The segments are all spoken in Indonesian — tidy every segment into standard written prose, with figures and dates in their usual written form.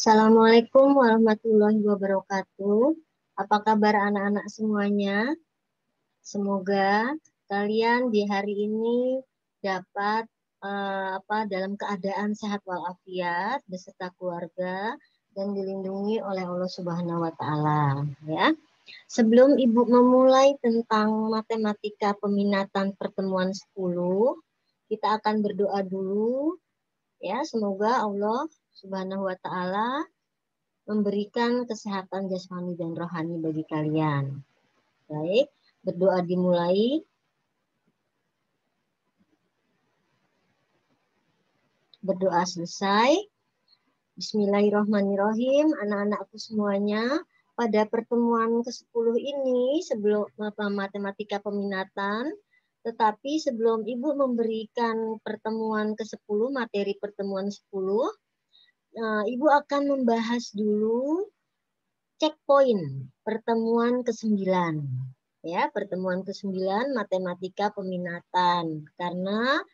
Assalamualaikum warahmatullahi wabarakatuh. Apa kabar anak-anak semuanya? Semoga kalian di hari ini dapat dalam keadaan sehat walafiat beserta keluarga dan dilindungi oleh Allah Subhanahu wa taala, ya. Sebelum Ibu memulai tentang matematika peminatan pertemuan 10, kita akan berdoa dulu, ya. Semoga Allah Subhanahu wa taala memberikan kesehatan jasmani dan rohani bagi kalian. Baik, berdoa dimulai. Berdoa selesai. Bismillahirrahmanirrahim. Anak-anakku semuanya, pada pertemuan ke-10 ini, sebelum matematika peminatan, tetapi sebelum Ibu memberikan pertemuan ke-10, materi pertemuan 10, Ibu akan membahas dulu checkpoint pertemuan ke-9. Ya, pertemuan ke-9 matematika peminatan. Karena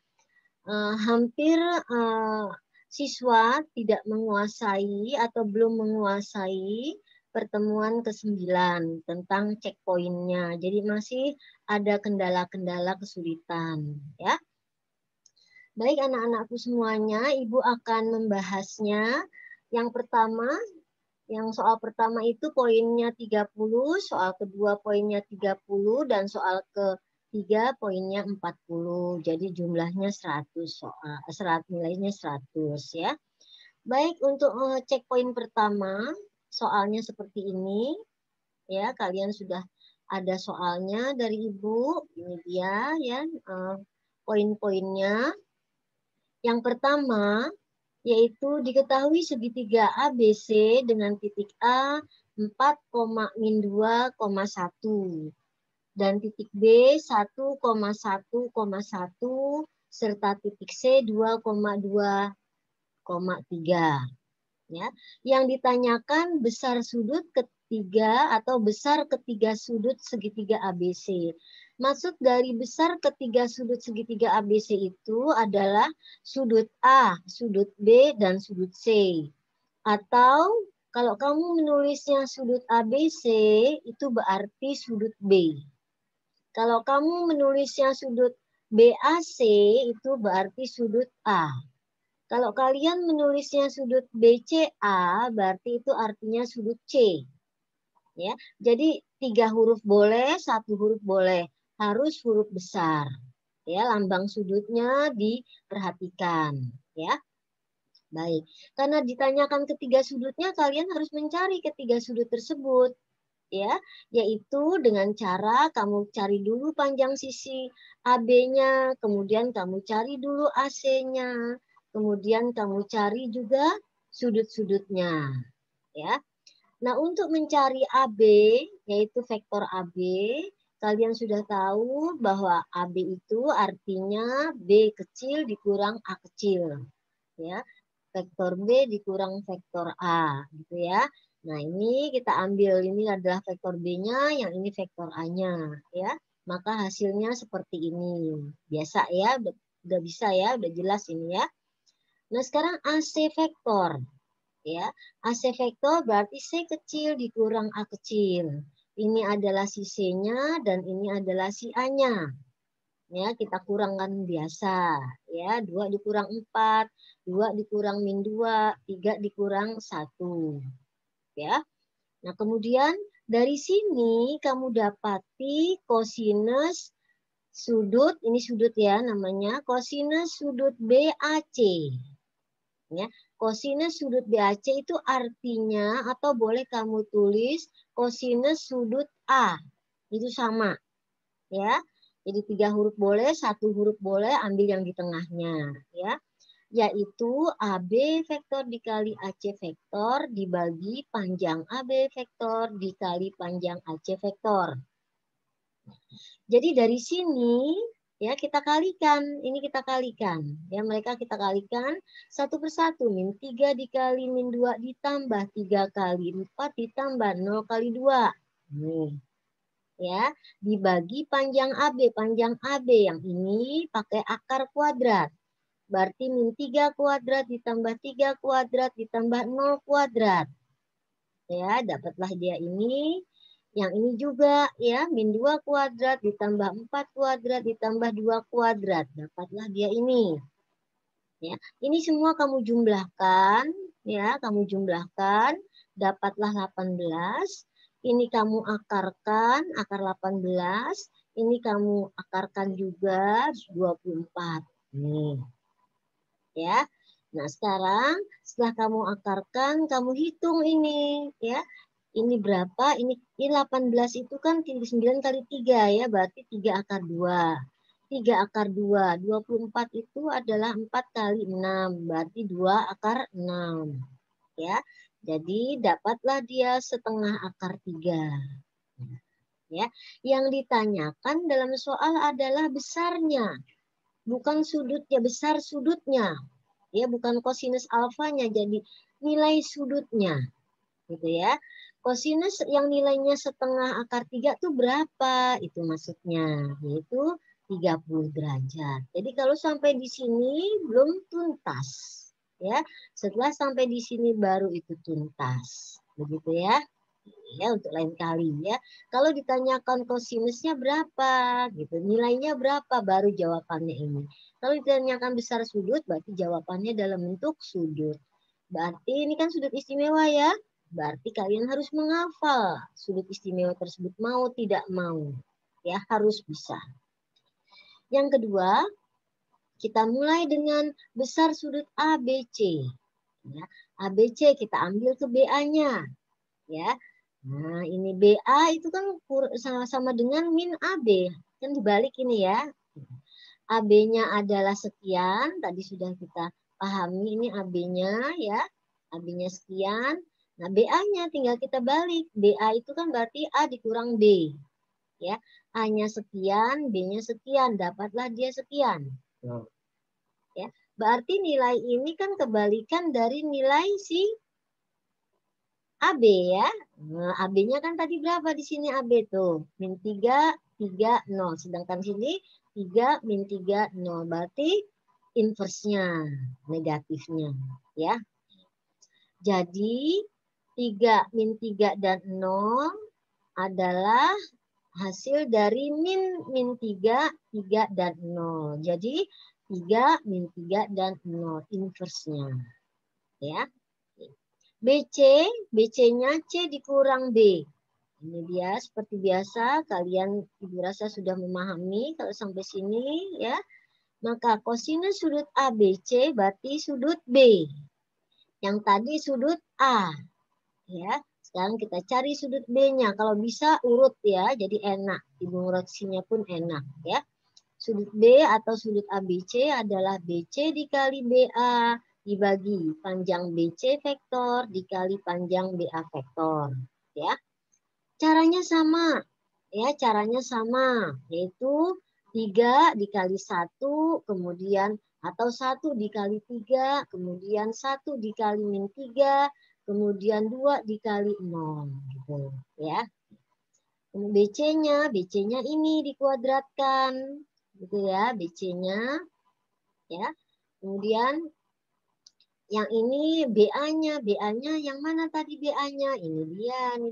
hampir siswa tidak menguasai atau belum menguasai pertemuan ke-9 tentang checkpointnya. Jadi masih ada kendala-kendala kesulitan, ya. Baik anak-anakku semuanya, Ibu akan membahasnya. Yang pertama, soal pertama itu poinnya 30, soal kedua poinnya 30, dan soal ketiga poinnya 40. Jadi jumlahnya 100 soal, nilainya 100, ya. Baik, untuk cek poin pertama, soalnya seperti ini, ya. Kalian sudah ada soalnya dari Ibu. Ini dia, ya, poin-poinnya. Yang pertama, yaitu diketahui segitiga ABC dengan titik A 4,-2,1 dan titik B 1,1,1 serta titik C 2,2,3. Ya. Yang ditanyakan besar sudut ketiga atau besar ketiga sudut segitiga ABC. Maksud dari besar ketiga sudut segitiga ABC itu adalah sudut A, sudut B, dan sudut C. Atau kalau kamu menulisnya sudut ABC, itu berarti sudut B. Kalau kamu menulisnya sudut BAC, itu berarti sudut A. Kalau kalian menulisnya sudut BCA, berarti itu artinya sudut C. Ya, jadi 3 huruf boleh, 1 huruf boleh. Harus huruf besar. Ya, lambang sudutnya diperhatikan. Ya, baik. Karena ditanyakan ketiga sudutnya, kalian harus mencari ketiga sudut tersebut. Ya, yaitu dengan cara kamu cari dulu panjang sisi AB-nya, kemudian kamu cari dulu AC-nya, kemudian kamu cari juga sudut-sudutnya. Ya. Nah, untuk mencari AB, yaitu vektor AB, kalian sudah tahu bahwa AB itu artinya B kecil dikurang A kecil. Ya, vektor B dikurang vektor A, gitu ya. Nah, ini kita ambil, ini adalah vektor B-nya, yang ini vektor A-nya, ya. Maka hasilnya seperti ini. Biasa ya, udah bisa ya, udah jelas ini ya. Nah, sekarang AC vektor. Ya, AC vektor berarti C kecil dikurang A kecil. Ini adalah si C-nya dan ini adalah si A-nya. Ya, kita kurangkan biasa. Ya, 2 dikurang 4, 2 dikurang min 2, 3 dikurang 1. Ya. Nah, kemudian dari sini kamu dapati kosinus sudut, ini sudut ya namanya, kosinus sudut BAC. Ya, kosinus sudut BAC itu artinya atau boleh kamu tulis kosinus sudut A. Itu sama. Ya. Jadi 3 huruf boleh, 1 huruf boleh, ambil yang di tengahnya, ya. Yaitu AB vektor dikali AC vektor dibagi panjang AB vektor dikali panjang AC vektor. Jadi dari sini ya kita kalikan, ini kita kalikan. Ya, mereka kita kalikan satu persatu. Min 3 dikali min 2 ditambah 3 kali 4 ditambah 0 kali 2. Nih. Ya, dibagi panjang AB. Panjang AB yang ini pakai akar kuadrat. Berarti min 3 kuadrat ditambah 3 kuadrat ditambah 0 kuadrat. Ya, dapatlah dia ini. Yang ini juga ya, min 2 kuadrat ditambah 4 kuadrat ditambah 2 kuadrat. Dapatlah dia ini. Ya, ini semua kamu jumlahkan, ya, kamu jumlahkan, dapatlah 18. Ini kamu akarkan, akar 18. Ini kamu akarkan juga 24. Nih. Ya. Nah, sekarang setelah kamu akarkan, kamu hitung ini, ya. Ini berapa? Ini 18 itu kan 9 kali 3 ya, berarti 3 akar 2. 3 akar 2. 24 itu adalah 4 kali 6, berarti 2 akar 6. Ya. Jadi dapatlah dia setengah akar 3. Ya. Yang ditanyakan dalam soal adalah besarnya, bukan sudutnya, besar sudutnya. Ya, bukan kosinus alfanya, jadi nilai sudutnya. Gitu ya. Kosinus yang nilainya setengah akar 3 itu berapa? Itu maksudnya, yaitu 30 derajat. Jadi kalau sampai di sini belum tuntas. Ya, setelah sampai di sini baru itu tuntas. Begitu ya. Ya, untuk lain kali ya. Kalau ditanyakan kosinusnya berapa, gitu, nilainya berapa, baru jawabannya ini. Kalau ditanyakan besar sudut, berarti jawabannya dalam bentuk sudut. Berarti ini kan sudut istimewa ya. Berarti kalian harus menghafal sudut istimewa tersebut, mau tidak mau. Ya, harus bisa. Yang kedua, kita mulai dengan besar sudut ABC. Ya, ABC kita ambil ke BA-nya. Ya. Nah, ini BA itu kan sama-sama dengan min AB. Kan dibalik ini ya. AB-nya adalah sekian, tadi sudah kita pahami ini AB-nya ya. AB-nya sekian. Nah, BA-nya tinggal kita balik. BA itu kan berarti A dikurang B. Ya, A-nya sekian, B-nya sekian, dapatlah dia sekian. Ya, berarti nilai ini kan kebalikan dari nilai si AB ya. Nah, AB-nya kan tadi berapa di sini AB tuh? Min 3, 3, 0. Sedangkan sini 3, min 3, 0. Berarti inversnya, negatifnya. Ya. Jadi 3, min 3, dan 0 adalah hasil dari min 3, 3, dan 0. Jadi 3, min 3, dan 0. Inversnya. Ya. BC-nya C dikurang B. Ini dia seperti biasa, kalian Ibu rasa sudah memahami kalau sampai sini ya. Maka kosinus sudut ABC berarti sudut B. Yang tadi sudut A. Ya. Sekarang kita cari sudut B-nya. Kalau bisa urut ya, jadi enak. Ibu ngoreksinya pun enak ya. Sudut B atau sudut ABC adalah BC dikali BA dibagi panjang BC vektor dikali panjang BA vektor. Ya. Caranya sama. Ya, caranya sama, yaitu 3 dikali 1, kemudian atau 1 dikali 3, kemudian 1 dikali min 3, kemudian 2 dikali 0 gitu, ya. BC-nya ini dikuadratkan gitu ya, BC-nya ya. Kemudian yang ini BA-nya yang mana tadi BA-nya? Ini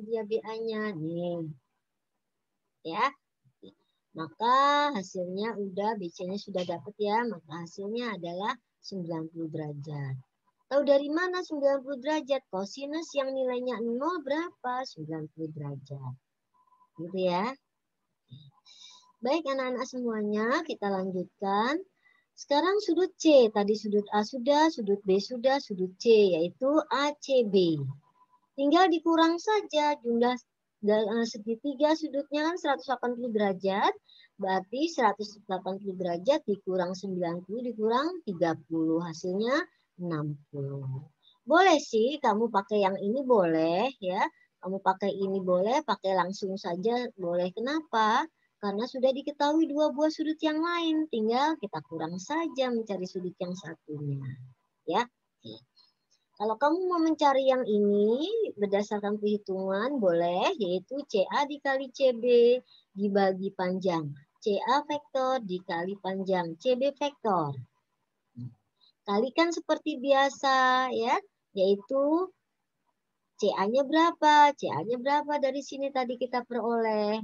dia BA-nya nih. Ya. Maka hasilnya udah BC-nya sudah dapat ya, maka hasilnya adalah 90 derajat. Tahu dari mana 90 derajat? Kosinus yang nilainya 0 berapa? 90 derajat. Gitu ya. Baik anak-anak semuanya, kita lanjutkan. Sekarang sudut C, tadi sudut A sudah, sudut B sudah, sudut C yaitu ACB. Tinggal dikurang saja jumlah segitiga sudutnya kan 180 derajat. Berarti 180 derajat dikurang 90 dikurang 30. Hasilnya 60. Boleh sih kamu pakai yang ini boleh ya. Kamu pakai ini boleh, pakai langsung saja boleh. Kenapa? Karena sudah diketahui dua buah sudut yang lain. Tinggal kita kurang saja mencari sudut yang satunya. Ya. Kalau kamu mau mencari yang ini berdasarkan perhitungan boleh, yaitu CA dikali CB dibagi panjang CA vektor dikali panjang CB vektor. Kalikan seperti biasa ya, yaitu CA-nya berapa? CA-nya berapa dari sini tadi kita peroleh?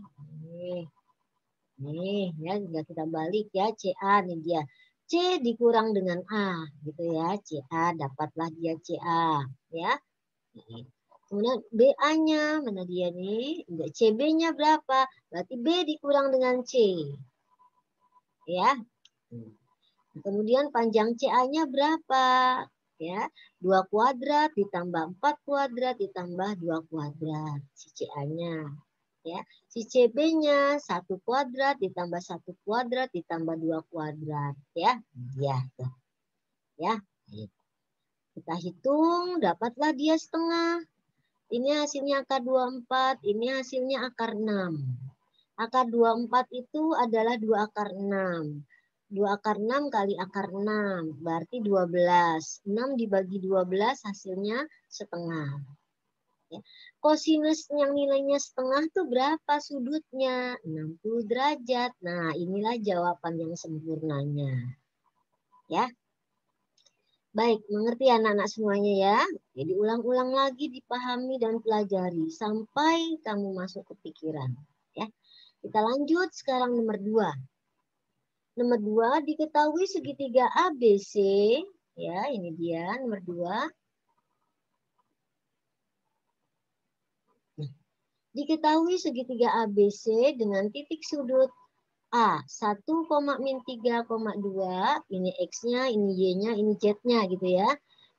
Nih ya, tinggal kita balik ya, CA nih dia. C dikurang dengan A gitu ya, CA dapatlah dia CA ya. Kemudian BA-nya mana dia nih? CB-nya berapa? Berarti B dikurang dengan C. Ya. Kemudian panjang CA-nya berapa? Ya, 2 kuadrat ditambah 4 kuadrat ditambah 2 kuadrat si CA-nya. Ya, si CB-nya 1 kuadrat ditambah 1 kuadrat ditambah 2 kuadrat ya. Ya, tuh. Ya. Kita hitung, dapatlah dia setengah. Ini hasilnya akar 24, ini hasilnya akar 6. Akar 24 itu adalah 2 akar 6. 2 akar 6 kali akar 6, berarti 12. 6 dibagi 12 hasilnya setengah. Ya. Kosinus yang nilainya setengah tuh berapa sudutnya? 60 derajat. Nah, inilah jawaban yang sempurnanya. Ya. Baik, mengerti anak-anak semuanya ya. Jadi ulang-ulang lagi, dipahami dan pelajari sampai kamu masuk ke pikiran. Ya. Kita lanjut sekarang nomor 2. Nomor 2, diketahui segitiga ABC. Ya, ini dia nomor 2. Diketahui segitiga ABC dengan titik sudut A 1,-3,2, ini X-nya, ini Y-nya, ini Z-nya gitu ya.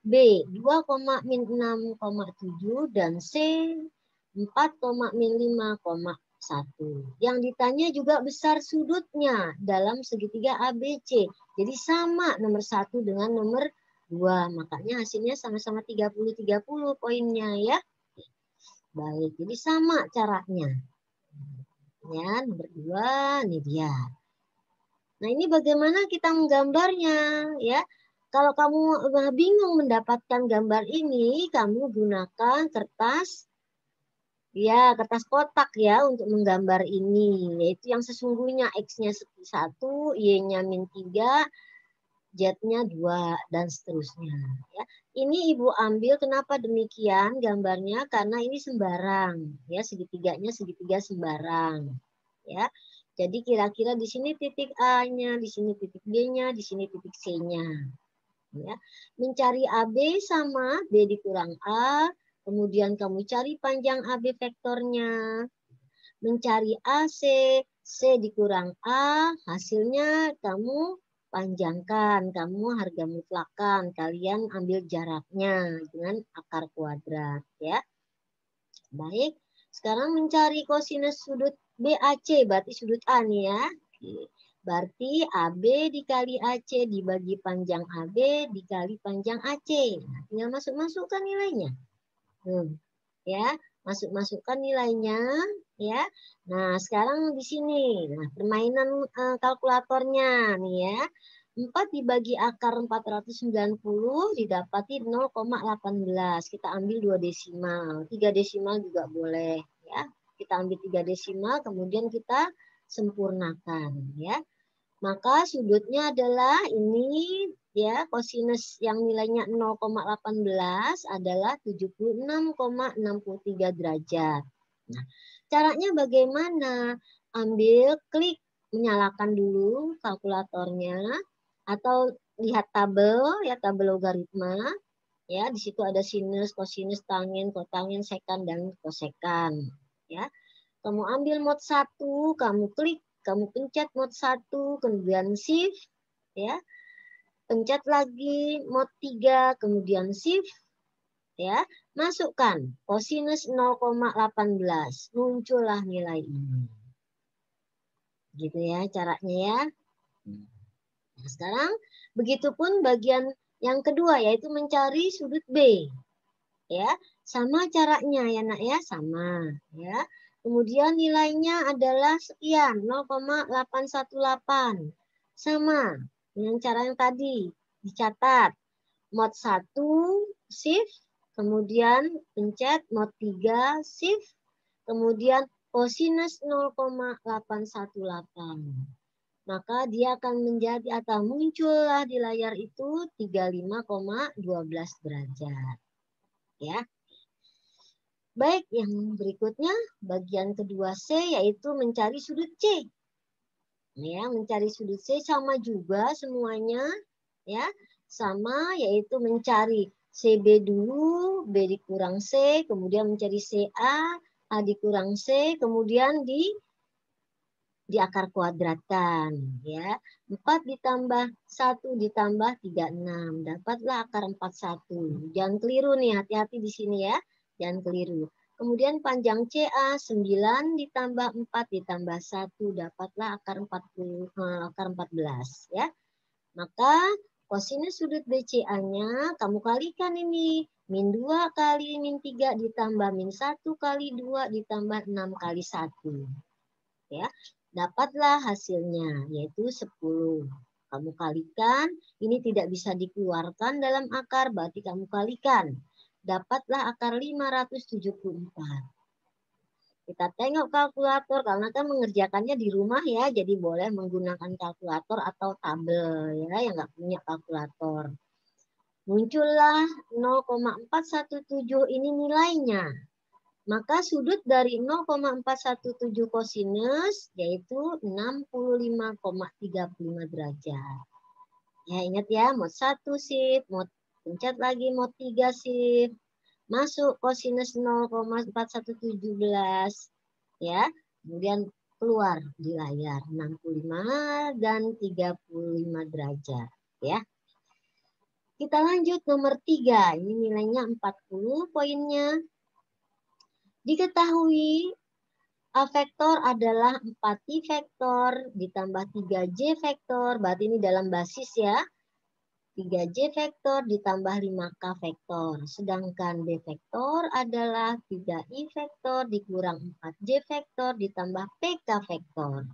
B 2,-6,7 dan C 4,-5,1. Yang ditanya juga besar sudutnya dalam segitiga ABC. Jadi sama nomor 1 dengan nomor 2. Makanya hasilnya sama-sama 30-30 poinnya ya. Baik, jadi sama caranya. Ya, nomor 2 ini dia. Nah, ini bagaimana kita menggambarnya ya. Kalau kamu bingung mendapatkan gambar ini, kamu gunakan kertas ya, kertas kotak ya untuk menggambar ini, yaitu yang sesungguhnya X-nya 1, Y-nya -3, Z-nya 2 dan seterusnya ya. Ini Ibu ambil kenapa demikian gambarnya, karena ini sembarang ya, segitiganya segitiga sembarang ya. Jadi kira-kira di sini titik A-nya, di sini titik B-nya, di sini titik C-nya. Ya. Mencari AB sama B dikurang A, kemudian kamu cari panjang AB vektornya. Mencari AC, C dikurang A, hasilnya kamu panjangkan, kamu harga mutlakan, kalian ambil jaraknya dengan akar kuadrat ya. Baik, sekarang mencari kosinus sudut BAC, berarti sudut A nih ya. Berarti AB dikali AC dibagi panjang AB dikali panjang AC. Nah, tinggal masuk-masukkan nilainya. Ya, masuk-masukkan nilainya ya. Nah, sekarang di sini. Nah, permainan kalkulatornya nih ya. 4 dibagi akar 490 didapati 0,18. Kita ambil 2 desimal. 3 desimal juga boleh ya. Kita ambil 3 desimal kemudian kita sempurnakan ya. Maka sudutnya adalah ini ya, kosinus yang nilainya 0,18 adalah 76,63 derajat. Nah, caranya bagaimana? Ambil, klik, menyalakan dulu kalkulatornya atau lihat tabel ya, tabel logaritma ya. Di situ ada sinus, kosinus, tangin, kotangin, sekan dan kosekan ya. Kamu ambil mod 1, kamu klik, kamu pencet mod 1, kemudian shift ya. Pencet lagi mod 3, kemudian shift ya. Masukkan kosinus 0,18, muncullah nilai ini. Gitu ya caranya ya. Nah, sekarang begitupun bagian yang kedua yaitu mencari sudut B. Ya, sama caranya ya Nak ya, sama ya. Kemudian nilainya adalah sekian 0,818. Sama dengan cara yang tadi dicatat. Mod 1 shift, kemudian pencet mod 3 shift, kemudian kosinus 0,818. maka dia akan menjadi atau muncullah di layar itu 35,12 derajat. Ya. Baik, yang berikutnya bagian kedua C yaitu mencari sudut C. Ya, mencari sudut C sama juga semuanya, ya. Sama yaitu mencari CB dulu, B dikurang C, kemudian mencari CA, A dikurang C, kemudian di akar kuadratkan, ya. 4 ditambah 1 ditambah 36, dapatlah akar 41. Jangan keliru nih, hati-hati di sini ya. Jangan keliru. Kemudian panjang CA 9 ditambah 4 ditambah 1, dapatlah akar 14, ya. Maka kosinus sudut BCA-nya kamu kalikan ini. Min 2 kali min 3 ditambah min 1 kali 2 ditambah 6 kali 1. Ya, dapatlah hasilnya yaitu 10. Kamu kalikan, ini tidak bisa dikeluarkan dalam akar, berarti kamu kalikan. Dapatlah akar 574. Kita tengok kalkulator karena kan mengerjakannya di rumah ya, jadi boleh menggunakan kalkulator atau tabel ya yang nggak punya kalkulator. Muncullah 0,417 ini nilainya. Maka sudut dari 0,417 kosinus yaitu 65,35 derajat. Ya ingat ya, mod 1 shift, mod pencet lagi mod 3 shift. Masuk kosinus 0,4117 ya. Kemudian keluar di layar 65 dan 35 derajat ya. Kita lanjut nomor 3. Ini nilainya 40 poinnya. Diketahui A vektor adalah 4i vektor ditambah 3j vektor. Berarti ini dalam basis ya. 3j vektor ditambah 5k vektor. Sedangkan B vektor adalah 3i vektor dikurang 4j vektor ditambah pk vektor.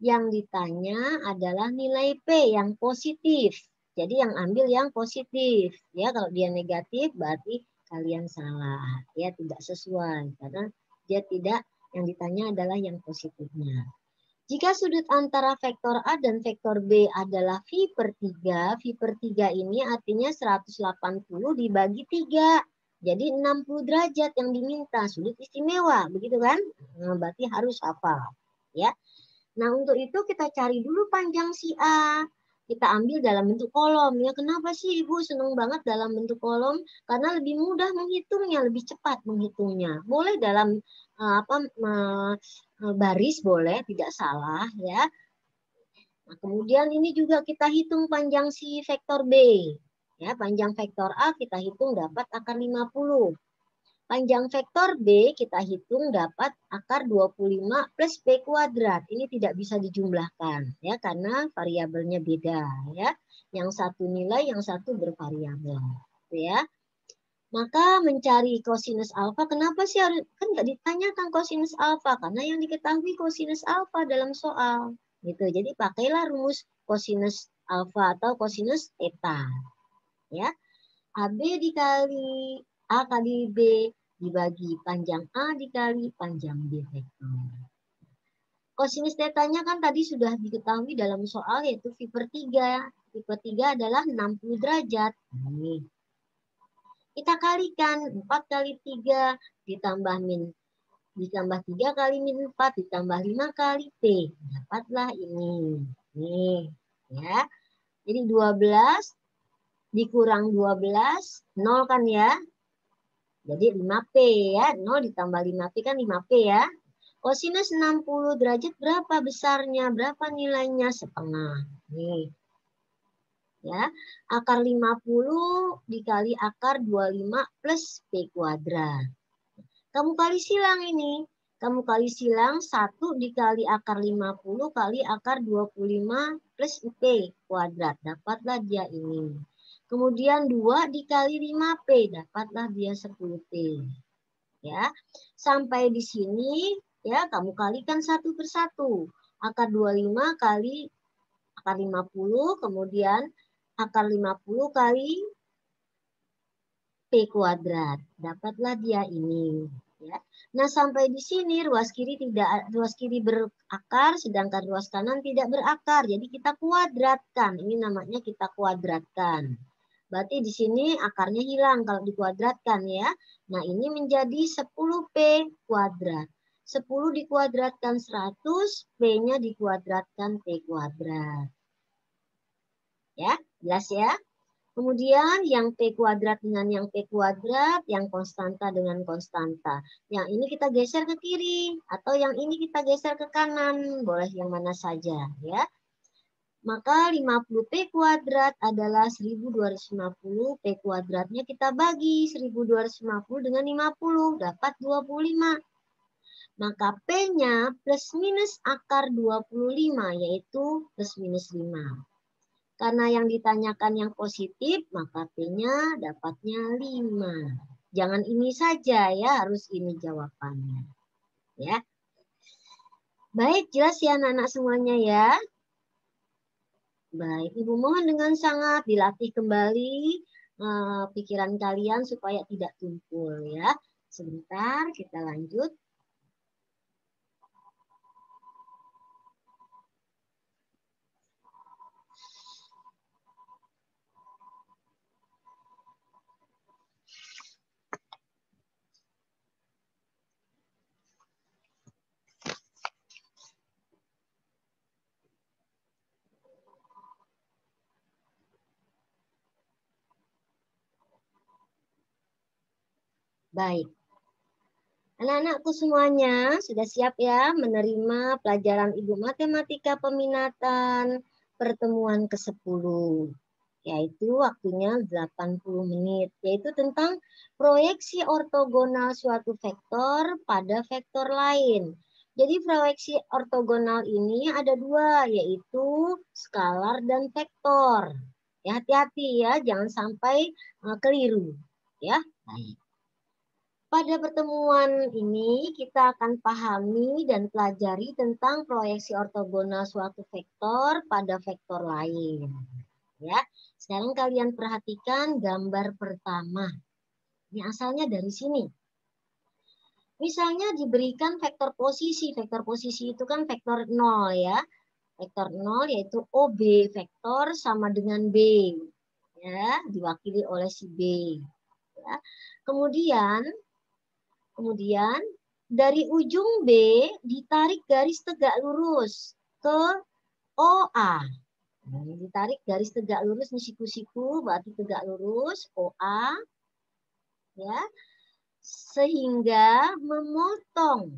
Yang ditanya adalah nilai P yang positif. Jadi yang ambil yang positif. Ya, kalau dia negatif berarti kalian salah. Ya, tidak sesuai. Karena dia tidak, yang ditanya adalah yang positifnya. Jika sudut antara vektor A dan vektor B adalah phi per 3, phi per 3 ini artinya 180 dibagi 3. Jadi 60 derajat yang diminta, sudut istimewa, begitu kan? Nah, berarti harus hafal. Ya. Nah, untuk itu kita cari dulu panjang si A. Kita ambil dalam bentuk kolom. Ya, kenapa sih Ibu senang banget dalam bentuk kolom? Karena lebih mudah menghitungnya, lebih cepat menghitungnya. Boleh dalam baris boleh, tidak salah ya. Nah, kemudian ini juga kita hitung panjang si vektor B. Ya, panjang vektor A kita hitung dapat akar 50. Panjang vektor B kita hitung dapat akar 25 plus B kuadrat. Ini tidak bisa dijumlahkan ya karena variabelnya beda ya. Yang satu nilai, yang satu bervariabel. Ya. Maka mencari kosinus alfa, kenapa sih harus, kan nggak ditanyakan kosinus alfa karena yang diketahui kosinus alfa dalam soal gitu. Jadi pakailah rumus kosinus alfa atau kosinus eta. Ya. AB dikali A kali B dibagi panjang A dikali panjang B vektor. Kosinus tetanya kan tadi sudah diketahui dalam soal yaitu phi per 3. Phi per 3 adalah 60 derajat. Nih. Kita kalikan 4 kali 3 ditambah 3 kali min 4 ditambah 5 kali P. Dapatlah ini. Nih, ya. Jadi 12 dikurang 12, 0 kan ya. Jadi 5P ya. 0 ditambah 5P kan 5P ya. Kosinus 60 derajat berapa besarnya? Berapa nilainya? Setengah. Nih. Ya, akar 50 dikali akar 25 plus P kuadrat. Kamu kali silang ini. Kamu kali silang 1 dikali akar 50 kali akar 25 plus P kuadrat. Dapatlah dia ini. Kemudian 2 dikali 5P. Dapatlah dia 10P. Ya, sampai di sini ya kamu kalikan satu persatu. Akar 25 kali akar 50 kemudian akar 50 kali P kuadrat. Dapatlah dia ini. Ya. Nah, sampai di sini ruas kiri berakar, sedangkan ruas kanan tidak berakar. Jadi kita kuadratkan. Ini namanya kita kuadratkan. Berarti di sini akarnya hilang kalau dikuadratkan ya. Nah, ini menjadi 10P kuadrat. 10 dikuadratkan 100, P-nya dikuadratkan P kuadrat. Ya, jelas ya? Kemudian yang P kuadrat dengan yang P kuadrat, yang konstanta dengan konstanta. Yang ini kita geser ke kiri, atau yang ini kita geser ke kanan. Boleh yang mana saja ya. Maka 50P kuadrat adalah 1250. P kuadratnya kita bagi 1250 dengan 50. Dapat 25. Maka P-nya plus minus akar 25, yaitu plus minus 5. Karena yang ditanyakan yang positif, maka P-nya dapatnya 5. Jangan ini saja ya, harus ini jawabannya. Ya. Baik, jelas ya anak-anak semuanya ya. Baik, Ibu mohon dengan sangat dilatih kembali pikiran kalian supaya tidak tumpul ya. Sebentar, kita lanjut. Baik. Anak-anakku semuanya sudah siap ya menerima pelajaran Ibu Matematika Peminatan pertemuan ke-10. Yaitu waktunya 80 menit. Yaitu tentang proyeksi ortogonal suatu vektor pada vektor lain. Jadi proyeksi ortogonal ini ada dua, yaitu skalar dan vektor. Ya, hati-hati ya, jangan sampai keliru. Ya, baik. Pada pertemuan ini kita akan pahami dan pelajari tentang proyeksi ortogonal suatu vektor pada vektor lain. Ya, sekarang kalian perhatikan gambar pertama. Ini asalnya dari sini. Misalnya diberikan vektor posisi. Vektor posisi itu kan vektor 0 ya. Vektor 0 yaitu OB vektor sama dengan B. Ya, diwakili oleh si B. Ya. Kemudian dari ujung B ditarik garis tegak lurus ke OA. Ditarik garis tegak lurus nih siku-siku, berarti tegak lurus OA. Ya. Sehingga memotong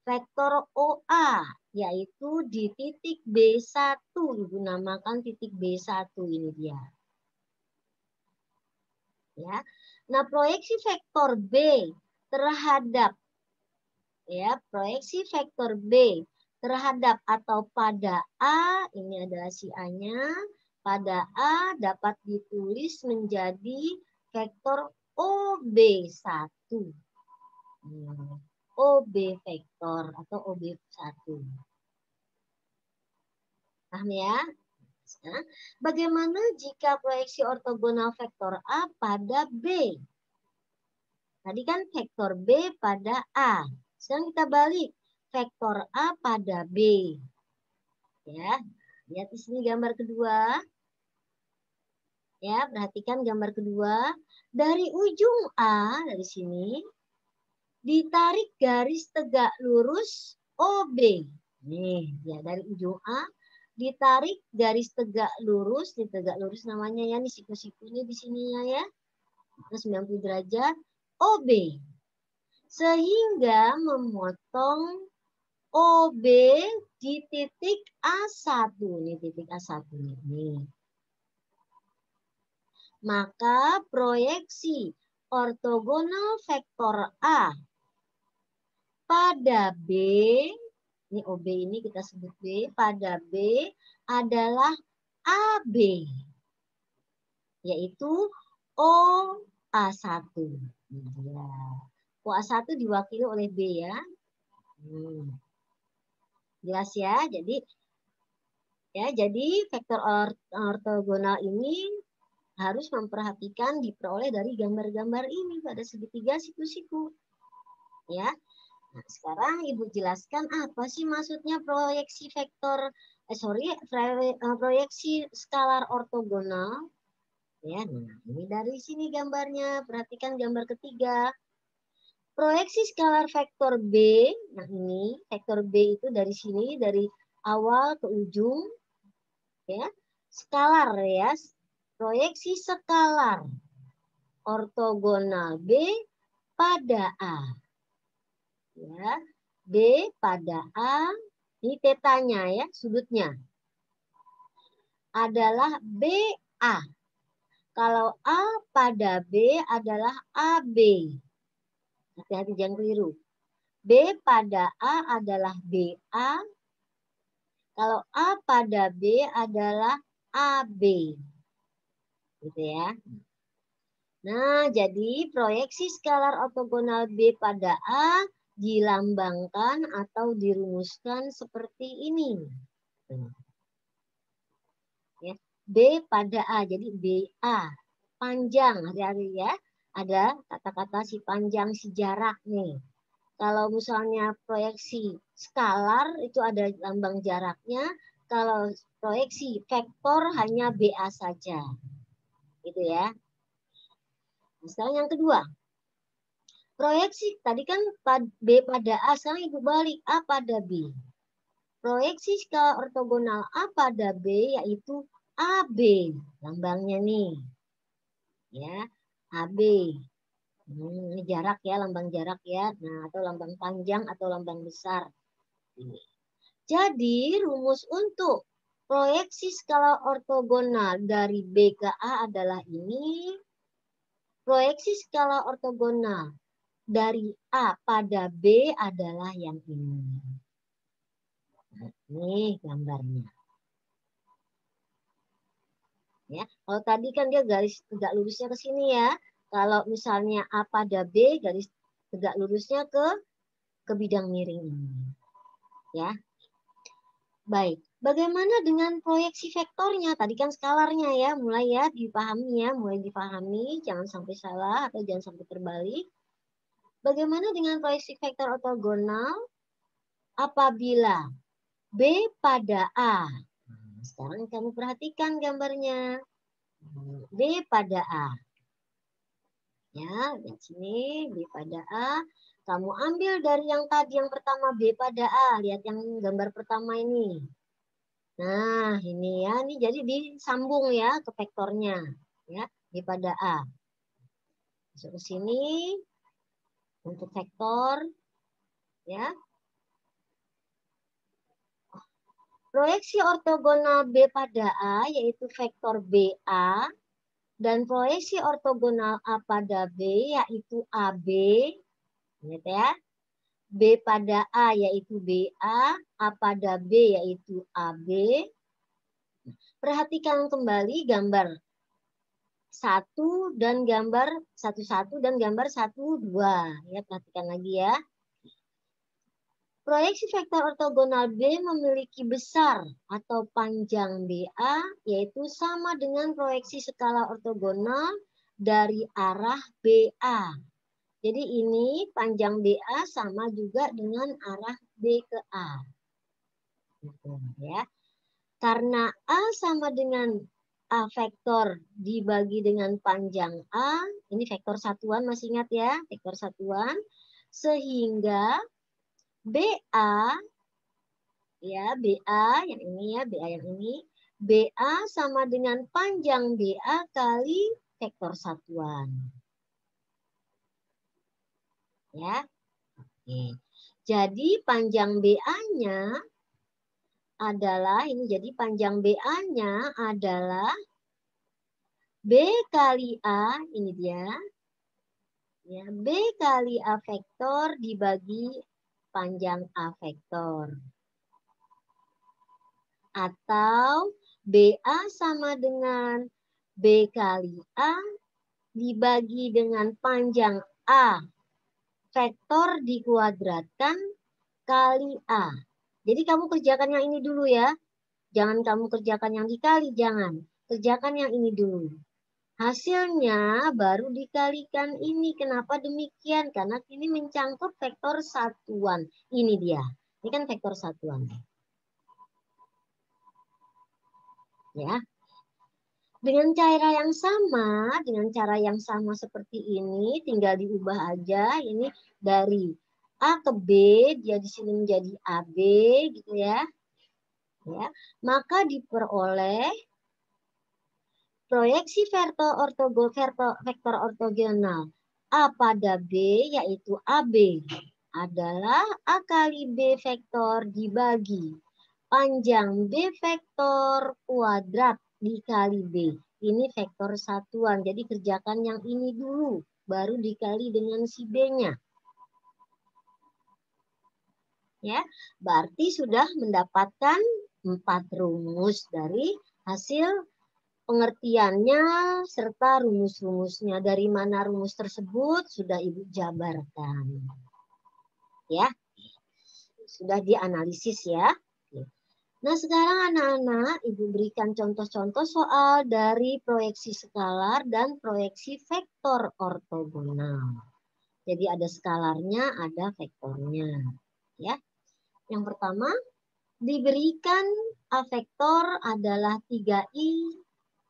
vektor OA, yaitu di titik B1. Ibu namakan titik B1 ini dia. Ya. Nah, proyeksi vektor B terhadap atau pada A, ini adalah si A-nya, pada A dapat ditulis menjadi vektor OB1. OB vektor atau OB1. Paham ya? Nah, bagaimana jika proyeksi ortogonal vektor A pada B? Tadi kan vektor B pada A. Sekarang kita balik. Vektor A pada B. Ya, lihat di sini gambar kedua. Ya, perhatikan gambar kedua. Dari ujung A, dari sini, ditarik garis tegak lurus OB. Nih, ya dari ujung A, ditarik garis tegak lurus, di tegak lurus namanya ya, nih siku-sikunya di sininya ya, 90 derajat, OB. Sehingga memotong OB di titik A1. Nih titik A1 nih. Maka proyeksi ortogonal vektor A pada B, ini OB ini kita sebut B, pada B adalah AB, yaitu OA1. OA1 diwakili oleh B ya. Jelas ya, jadi vektor ortogonal ini harus memperhatikan diperoleh dari gambar-gambar ini pada segitiga siku-siku. Ya. Nah, sekarang Ibu jelaskan apa sih maksudnya proyeksi vektor proyeksi skalar ortogonal. Ya, nah ini dari sini gambarnya. Perhatikan gambar ketiga. Proyeksi skalar vektor B, nah ini vektor B itu dari sini, dari awal ke ujung, ya, skalar ya, proyeksi skalar ortogonal B pada A, ya, B pada A, ini tetanya ya, sudutnya adalah BA. Kalau A pada B adalah AB. Hati-hati jangan keliru. B pada A adalah BA. Kalau A pada B adalah AB. Gitu ya. Nah, jadi proyeksi skalar ortogonal B pada A dilambangkan atau dirumuskan seperti ini. Ya, B pada A, jadi BA. Panjang, hati-hati ya. Ada kata-kata si panjang, si jarak nih. Kalau misalnya proyeksi skalar itu ada lambang jaraknya. Kalau proyeksi vektor hanya BA saja. Gitu ya. Misalnya yang kedua. Proyeksi tadi kan B pada A, sekarang Ibu balik A pada B. Proyeksi skala ortogonal A pada B yaitu AB. Lambangnya nih. Ya, AB. Ini jarak ya, lambang jarak ya. Nah, atau lambang panjang atau lambang besar. Jadi, rumus untuk proyeksi skala ortogonal dari B ke A adalah ini. Proyeksi skala ortogonal dari A pada B adalah yang ini. Nah, ini gambarnya. Ya, kalau tadi kan dia garis tegak lurusnya ke sini ya. Kalau misalnya A pada B, garis tegak lurusnya ke bidang miring ini. Ya. Baik, bagaimana dengan proyeksi vektornya? Tadi kan skalarnya ya, mulai ya dipahami ya, mulai dipahami, jangan sampai salah atau jangan sampai terbalik. Bagaimana dengan proyeksi vektor ortogonal apabila B pada A? Sekarang kamu perhatikan gambarnya. B pada A. Ya, di sini B pada A. Kamu ambil dari yang tadi yang pertama B pada A. Lihat yang gambar pertama ini. Nah, ini ya, ini jadi disambung ya ke vektornya. Ya, B pada A. Masuk ke sini untuk vektor. Ya. Proyeksi ortogonal B pada A yaitu vektor BA. Dan proyeksi ortogonal A pada B yaitu AB. Ingat ya. B pada A yaitu BA, A pada B yaitu AB. Perhatikan kembali gambar 1 dan gambar 11 dan gambar 12. Ya, perhatikan lagi ya. Proyeksi vektor ortogonal B memiliki besar atau panjang BA, yaitu sama dengan proyeksi skala ortogonal dari arah BA. Jadi ini panjang BA sama juga dengan arah B ke A. Gitu, ya. Karena A sama dengan A vektor dibagi dengan panjang A, ini vektor satuan masih ingat ya, vektor satuan, sehingga BA, ya BA yang ini ya, BA yang ini, BA sama dengan panjang BA kali vektor satuan. Ya, oke. Jadi panjang BA-nya adalah, ini jadi panjang BA-nya adalah B kali A, ini dia. Ya, B kali A vektor dibagi panjang A vektor. Atau BA sama dengan B kali A dibagi dengan panjang A vektor dikuadratkan kali A. Jadi kamu kerjakan yang ini dulu ya. Jangan kamu kerjakan yang dikali, jangan. Kerjakan yang ini dulu. Hasilnya baru dikalikan ini. Kenapa demikian? Karena ini mencangkup vektor satuan. Ini dia. Ini kan vektor satuan. Ya. Dengan cara yang sama seperti ini, tinggal diubah aja. Ini dari A ke B, dia di sini menjadi AB, gitu ya. Ya, maka diperoleh proyeksi vektor ortogonal A pada B, yaitu AB, adalah A kali B vektor dibagi panjang B vektor kuadrat dikali B. Ini vektor satuan, jadi kerjakan yang ini dulu, baru dikali dengan si B-nya. Ya, berarti sudah mendapatkan 4 rumus dari hasil pengertiannya serta rumus-rumusnya. Dari mana rumus tersebut sudah Ibu jabarkan. Ya. Sudah dianalisis ya. Nah, sekarang anak-anak Ibu berikan contoh-contoh soal dari proyeksi skalar dan proyeksi vektor ortogonal. Jadi ada skalarnya, ada vektornya. Ya. Yang pertama, diberikan A vektor adalah 3I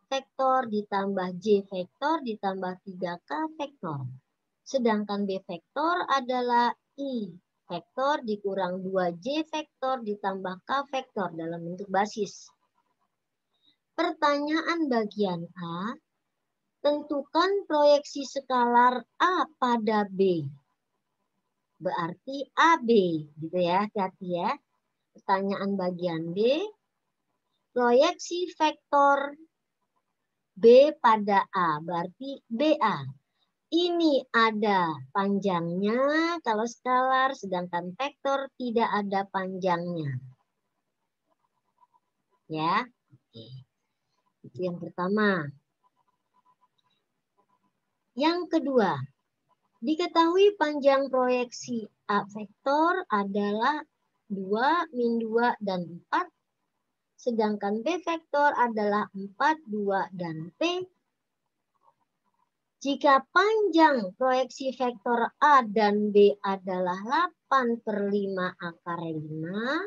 vektor ditambah J vektor ditambah 3K vektor. Sedangkan B vektor adalah I vektor dikurang 2J vektor ditambah K vektor dalam bentuk basis. Pertanyaan bagian A, tentukan proyeksi skalar A pada B. Berarti AB, gitu ya, hati-hati ya. Pertanyaan bagian B, proyeksi vektor B pada A, berarti BA. Ini ada panjangnya kalau skalar, sedangkan vektor tidak ada panjangnya. Ya, oke. Itu yang pertama. Yang kedua, diketahui panjang proyeksi A vektor adalah 2, min 2, dan 4. Sedangkan B vektor adalah 4, 2, dan P. Jika panjang proyeksi vektor A dan B adalah 8/5 akar 5,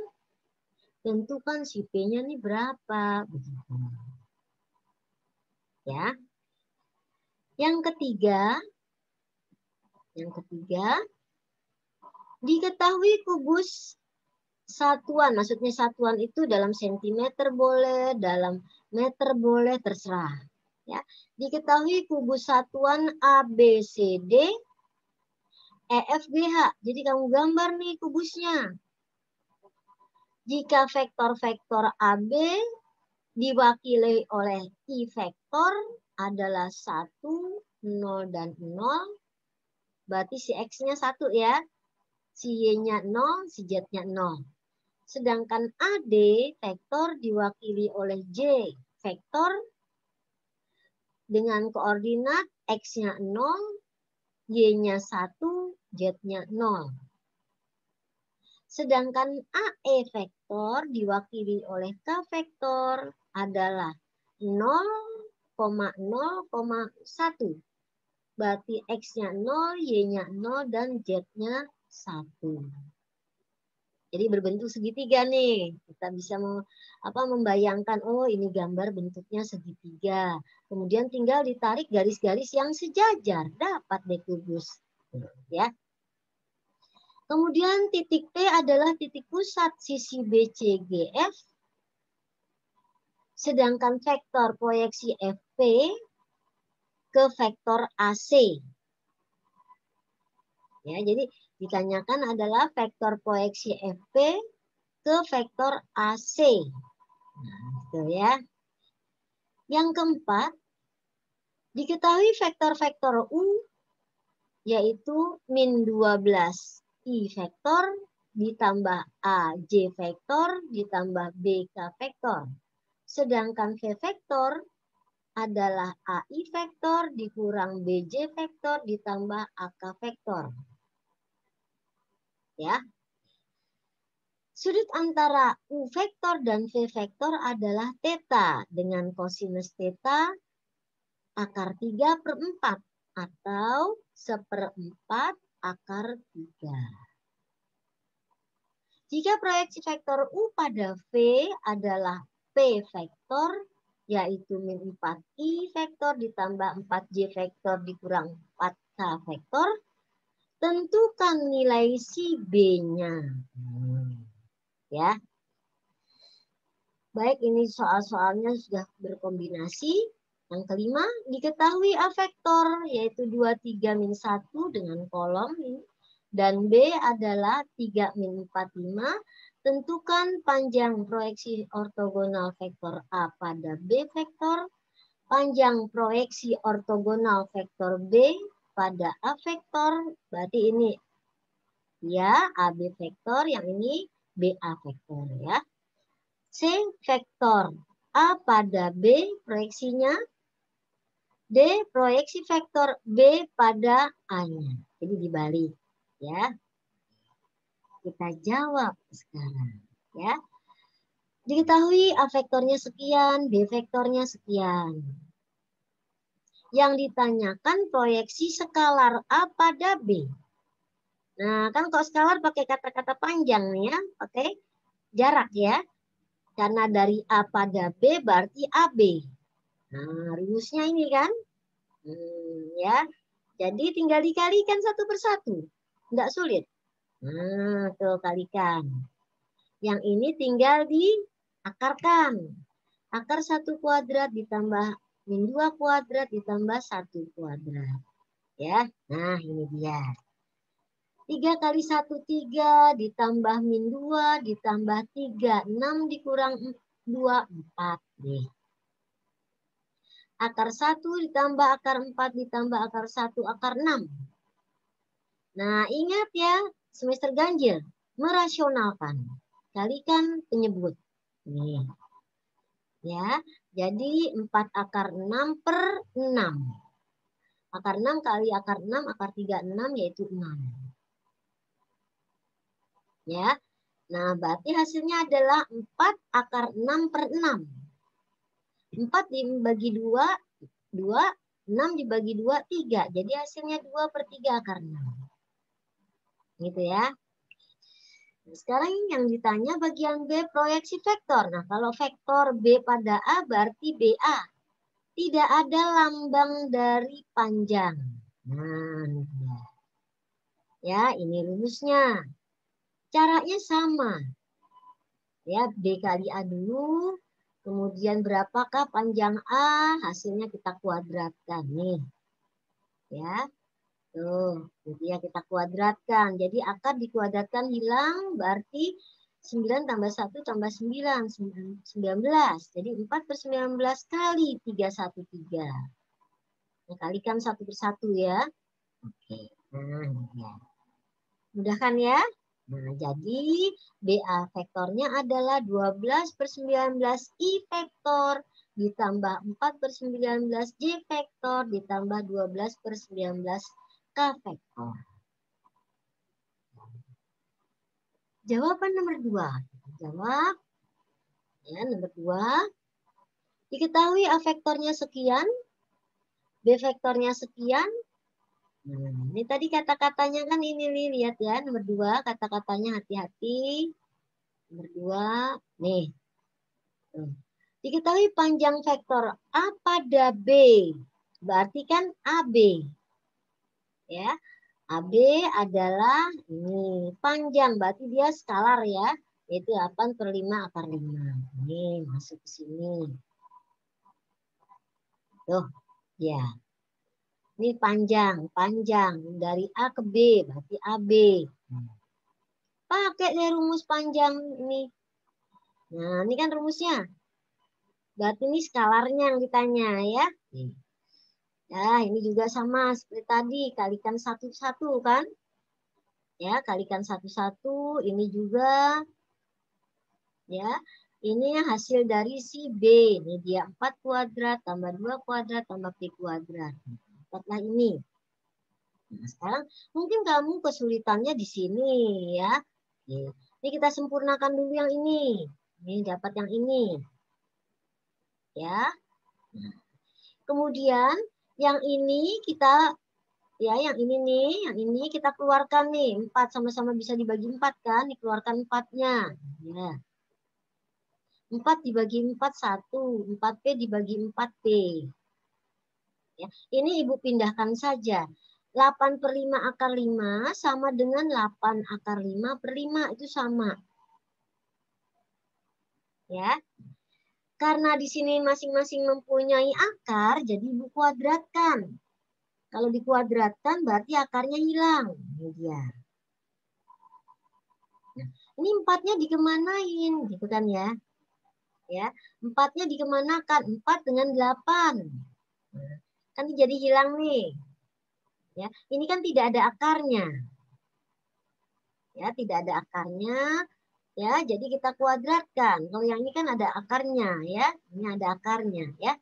tentukan si P-nya nih berapa. Begitu. Ya. Yang ketiga, diketahui kubus satuan, maksudnya satuan itu dalam sentimeter boleh, dalam meter boleh, terserah. Ya, diketahui kubus satuan ABCD EFGH. Jadi kamu gambar nih kubusnya. Jika vektor-vektor AB diwakili oleh I vektor adalah 1, 0, dan 0, berarti si X-nya 1 ya. Si Y-nya 0, si Z-nya 0. Sedangkan AD vektor diwakili oleh J vektor dengan koordinat X-nya 0, Y-nya 1, Z-nya 0. Sedangkan AE vektor diwakili oleh K vektor adalah 0,0,1. Berarti X-nya 0, Y-nya 0, dan Z-nya 1. Jadi berbentuk segitiga nih. Kita bisa membayangkan, oh ini gambar bentuknya segitiga. Kemudian tinggal ditarik garis-garis yang sejajar. Dapat deh kubus. Ya. Kemudian titik P adalah titik pusat sisi BCGF. Sedangkan vektor proyeksi FP ke vektor AC. Ya, jadi ditanyakan adalah vektor proyeksi FP ke vektor AC. Nah, gitu ya. Yang keempat, diketahui vektor-vektor U yaitu min 12 I vektor ditambah AJ vektor ditambah BK vektor. Sedangkan V vektor adalah AI vektor dikurang BJ vektor ditambah AK vektor. Ya. Sudut antara U vektor dan V vektor adalah theta dengan kosinus theta akar 3/4 atau 1/4 akar 3. Jika proyeksi vektor U pada V adalah P vektor, yaitu min 4I vektor ditambah 4J vektor dikurang 4K vektor, tentukan nilai si B-nya. Ya. Baik, ini soal-soalnya sudah berkombinasi. Yang kelima, diketahui A vektor, yaitu 2, 3, min 1 dengan kolom ini. Dan B adalah 3, min 4, 5. Tentukan panjang proyeksi ortogonal vektor A pada B vektor. Panjang proyeksi ortogonal vektor B pada A vektor. Berarti ini ya AB vektor, yang ini BA vektor ya. C vektor A pada B proyeksinya. D proyeksi vektor B pada A-nya. Jadi dibalik ya. Kita jawab sekarang ya. Diketahui A vektornya sekian, B vektornya sekian. Yang ditanyakan proyeksi skalar A pada B. Nah, kan kalau skalar pakai kata-kata panjang nih ya, pakai jarak ya. Karena dari A pada B berarti AB. Nah, rumusnya ini kan. Ya. Jadi tinggal dikalikan satu persatu. Enggak sulit. Nah, tuh kalikan. Yang ini tinggal diakarkan. Akar 1 kuadrat ditambah min 2 kuadrat ditambah 1 kuadrat. Ya. Nah, ini dia. 3 kali 1, 3 ditambah min 2 ditambah 3. 6 dikurang 2, 4. Nih. Akar 1 ditambah akar 4 ditambah akar 1, akar 6. Nah, ingat ya, semester ganjil. Merasionalkan. Kalikan penyebut. Nih. Ya, jadi 4 akar 6 per 6. Akar 6 kali akar 6, akar 3, 6, yaitu 6. Ya, nah berarti hasilnya adalah 4 akar 6 per 6. 4 dibagi 2, 2, 6 dibagi 2, 3. Jadi hasilnya 2 per 3 akar 6. Gitu ya. Nah, sekarang yang ditanya bagian B proyeksi vektor. Nah, kalau vektor B pada A berarti BA. Tidak ada lambang dari panjang. Nah, ini dia. Ya, ini rumusnya. Caranya sama. Ya, B kali A dulu. Kemudian berapakah panjang A? Hasilnya kita kuadratkan nih. Ya. Tuh, jadi ya kita kuadratkan. Jadi akar dikuadratkan hilang, berarti 9 tambah 1 tambah 9, 19. Jadi 4 per 19 kali 313. Nah, kalikan satu persatu ya. Oke, nah ya. Mudah kan ya? Nah, jadi BA vektornya adalah 12 per 19 I vektor ditambah 4 per 19 J vektor ditambah 12 per 19 K vektor. Jawaban nomor 2. Jawab. Ya, nomor 2. Diketahui A vektornya sekian, B vektornya sekian. Nah, ini tadi kata-katanya kan ini nih, lihat ya, nomor 2 kata-katanya hati-hati. Nomor 2, nih. Diketahui panjang vektor A pada B. Berarti kan AB. Ya. AB adalah ini panjang, berarti dia skalar ya. Yaitu 8 per 5 akar 5. Ini masuk ke sini. Tuh, ya. Ini panjang dari A ke B, berarti AB. Pakai deh rumus panjang ini. Nah, ini kan rumusnya. Berarti ini skalarnya yang ditanya ya. Ya, ini juga sama seperti tadi, kalikan satu-satu kan. Ya, kalikan satu-satu, ini juga. Ya, ini hasil dari si B. Ini dia 4 kuadrat tambah 2 kuadrat tambah P kuadrat. Dapatlah ini. Nah, sekarang mungkin kamu kesulitannya di sini ya. Ini kita sempurnakan dulu yang ini. Ini dapat yang ini. Ya. Nah, Kemudian yang ini kita ya yang ini nih, yang ini kita keluarkan nih 4 sama-sama bisa dibagi 4 kan, dikeluarkan 4-nya. Ya. 4 dibagi 4 1, 4P dibagi 4P. Ya. Ini Ibu pindahkan saja. 8 per 5 akar 5 sama dengan 8 akar 5 per 5 itu sama. Ya. Karena di sini masing-masing mempunyai akar, jadi Ibu kuadratkan. Kalau dikuadratkan berarti akarnya hilang. Ini dia. Nah, ini 4-nya dikemanain gitu kan ya. Ya, 4-nya dikemanakan? 4 dengan 8. Nah, kan jadi hilang nih. Ya, ini kan tidak ada akarnya. Ya, tidak ada akarnya. Ya, jadi kita kuadratkan. Kalau yang ini kan ada akarnya ya. Ini ada akarnya ya.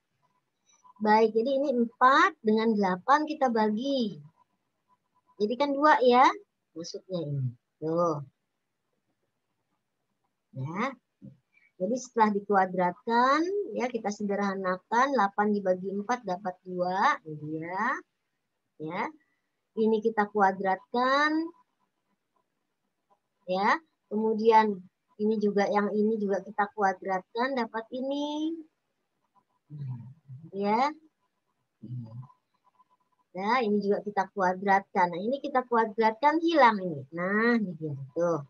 Baik, jadi ini 4 dengan 8 kita bagi. Jadi kan 2 ya. Maksudnya ini. Tuh. Ya. Jadi setelah dikuadratkan, ya kita sederhanakan 8 dibagi 4 dapat 2, ini dia. Ya. Ini kita kuadratkan. Ya. Kemudian ini juga yang ini juga kita kuadratkan dapat ini. Ya. Nah, ini juga kita kuadratkan. Nah, ini kita kuadratkan hilang ini. Nah, ini dia tuh.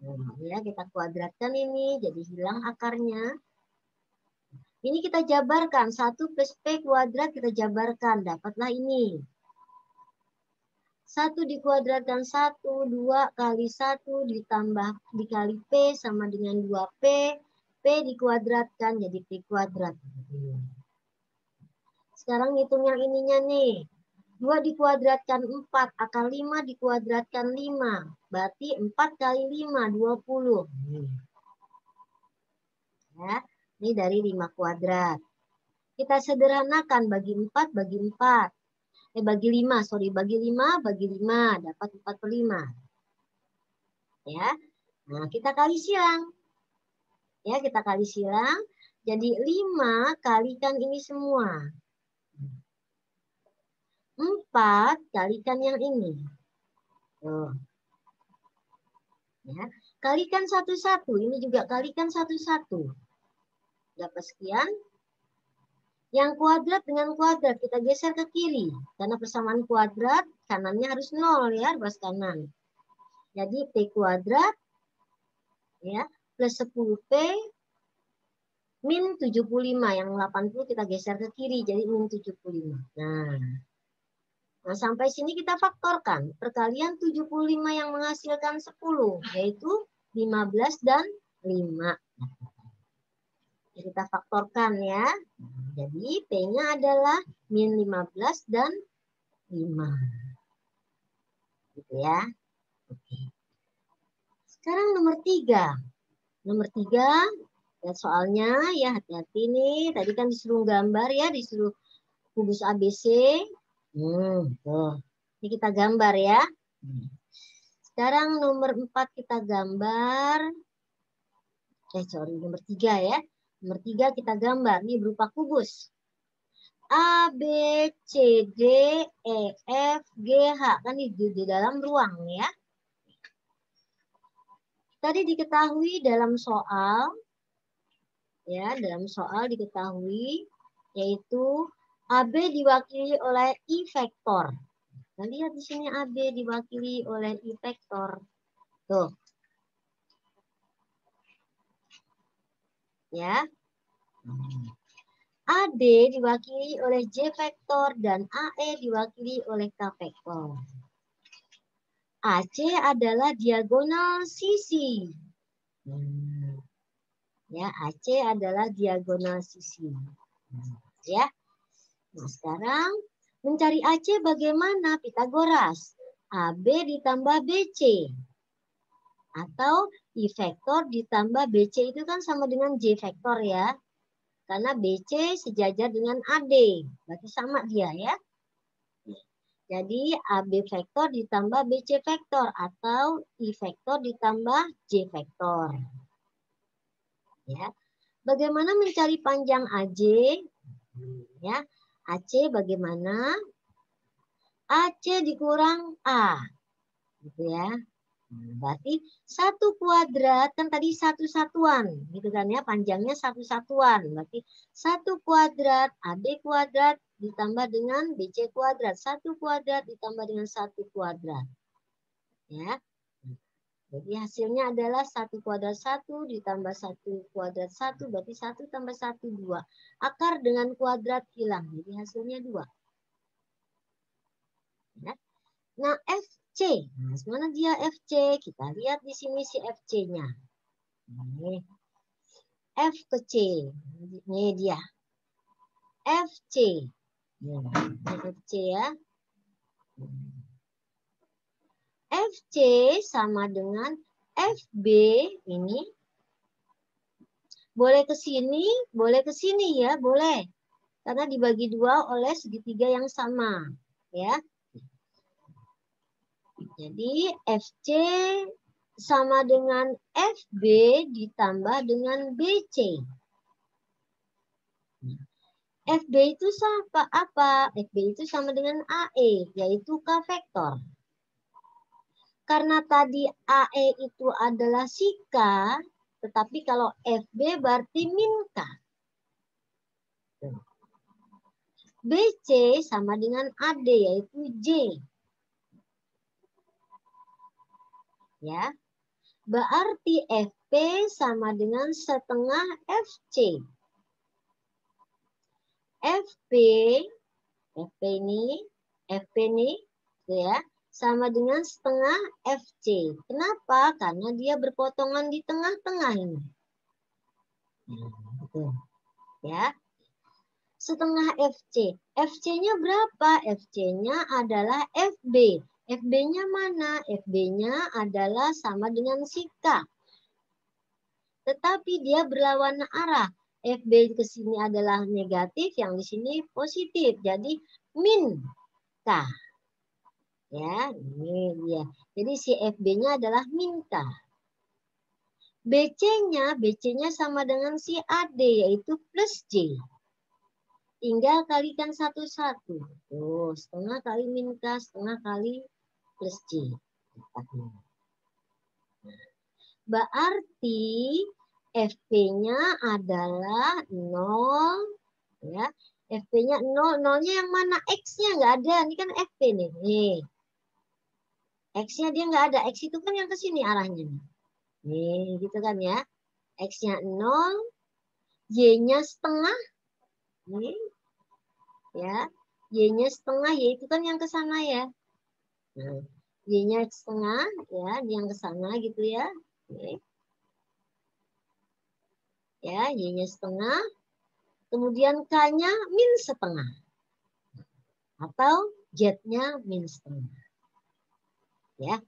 Nah, ya kita kuadratkan ini jadi hilang akarnya. Ini kita jabarkan, 1 plus P kuadrat kita jabarkan, dapatlah ini. 1 dikuadratkan 1, 2 kali 1 ditambah dikali P sama dengan 2P. P dikuadratkan jadi P kuadrat. Sekarang hitung yang ininya nih. 2 dikuadratkan 4, akar 5 dikuadratkan 5. Berarti 4 kali 5, 20. Ya. Ini dari 5 kuadrat. Kita sederhanakan bagi 4 bagi 4. Bagi 5, sorry. Bagi 5 bagi 5. Dapat 4 per 5. Ya. Nah, kita kali silang. Ya, kita kali silang. Jadi 5 kalikan ini semua. 4 kalikan yang ini. Tuh. Ya. Kalikan satu-satu. Ini juga kalikan satu-satu. Dapat sekian. Yang kuadrat dengan kuadrat kita geser ke kiri. Karena persamaan kuadrat kanannya harus 0 ya, ruas kanan. Jadi P kuadrat ya plus 10P min 75. Yang 80 kita geser ke kiri jadi min 75. Nah, sampai sini kita faktorkan. Perkalian 75 yang menghasilkan 10 yaitu 15 dan 5. Kita faktorkan ya. Jadi P-nya adalah min 15 dan 5. Gitu ya. Oke. Sekarang nomor 3. Nomor 3, lihat soalnya ya, hati-hati nih. Tadi kan disuruh gambar ya, disuruh kubus ABC. Tuh. Ini kita gambar ya. Sekarang nomor 4 kita gambar. Nomor 3 ya. Nomor 3 kita gambar. Ini berupa kubus. A, B, C, D, E, F, G, H. Kan di dalam ruang ya. Tadi diketahui dalam soal, ya dalam soal diketahui yaitu AB diwakili oleh I vektor. Nah, lihat di sini AB diwakili oleh I vektor. Tuh. Ya. AD diwakili oleh J vektor dan AE diwakili oleh K vektor. AC adalah diagonal sisi. Ya, AC adalah diagonal sisi. Ya. Nah, sekarang mencari AC bagaimana? Pitagoras. AB ditambah BC. Atau I vektor ditambah BC itu kan sama dengan J vektor ya. Karena BC sejajar dengan AD. Berarti sama dia ya. Jadi AB vektor ditambah BC vektor atau I vektor ditambah J vektor. Ya. Bagaimana mencari panjang AJ? Ya, AC bagaimana? AC dikurang A, gitu ya. Berarti satu kuadrat kan tadi satu satuan, gitu kan ya, panjangnya satu satuan. Berarti satu kuadrat AB kuadrat ditambah dengan BC kuadrat, satu kuadrat ditambah dengan satu kuadrat, ya. Jadi hasilnya adalah 1 kuadrat 1 ditambah 1 kuadrat 1, berarti 1 tambah 1, 2. Akar dengan kuadrat hilang, jadi hasilnya 2. Ya. Nah, FC. Nah, mana dia FC? Kita lihat di sini si FC-nya. Ini F ke C. Ini dia. FC. Ini FC ya. FC sama dengan FB ini boleh ke sini ya, boleh. Karena dibagi 2 oleh segitiga yang sama, ya. Jadi FC sama dengan FB ditambah dengan BC. FB itu sama apa? FB itu sama dengan AE, yaitu K vektor. Karena tadi AE itu adalah si K, tetapi kalau FB berarti min K. BC sama dengan AD, yaitu J. Ya, berarti FP sama dengan setengah FC. FP ini ya, sama dengan setengah FC. Kenapa? Karena dia berpotongan di tengah-tengah ini. Ya. Setengah FC. FC-nya berapa? FC-nya adalah FB. FB-nya mana? FB-nya adalah sama dengan si K. Tetapi dia berlawanan arah. FB ke sini adalah negatif, yang di sini positif. Jadi min K. Ya, ini dia. Jadi si FB-nya adalah min K. BC-nya sama dengan si AD, yaitu plus J. Tinggal kalikan satu-satu. Tuh, setengah kali min K, setengah kali plus J. Berarti FP-nya adalah 0. Ya. FP-nya 0. 0-nya yang mana? X-nya nggak ada. Ini kan FP nih. Nih. X-nya dia nggak ada. X itu kan yang ke sini arahnya. Nih, gitu kan ya. X-nya 0. Y-nya setengah. Nih. Ya, Y-nya setengah, Y itu kan yang ke sana ya. Nah, Y-nya setengah, ya, yang ke sana gitu ya. Oke. Ya, Y-nya setengah. Kemudian K-nya min setengah. Atau Z-nya min setengah. Ya.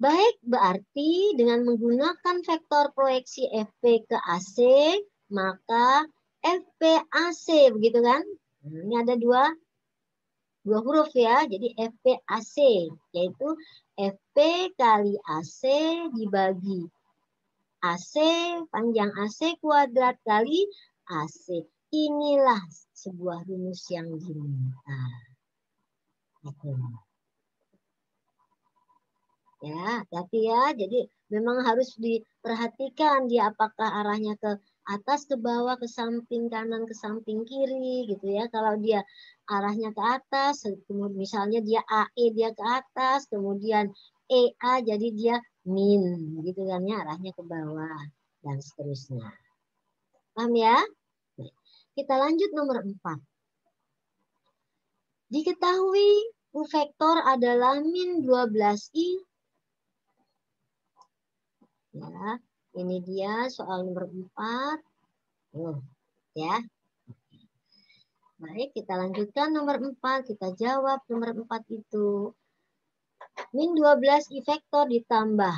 Baik, berarti dengan menggunakan vektor proyeksi FP ke AC, maka FPAC, begitu kan? Nah, ini ada dua huruf ya, jadi FPAC, yaitu FP kali AC dibagi AC, panjang AC kuadrat kali AC. Inilah sebuah rumus yang diminta. Ya, hati ya. Jadi memang harus diperhatikan dia apakah arahnya ke atas, ke bawah, ke samping kanan, ke samping kiri gitu ya. Kalau dia arahnya ke atas, misalnya dia AE dia ke atas, kemudian EA jadi dia min gitu kan ya, arahnya ke bawah dan seterusnya. Paham ya? Kita lanjut nomor 4. Diketahui U vektor adalah min 12I. Ya, ini dia soal nomor 4. Ya. Baik, kita lanjutkan nomor 4. Kita jawab nomor 4 itu. Min 12I vektor ditambah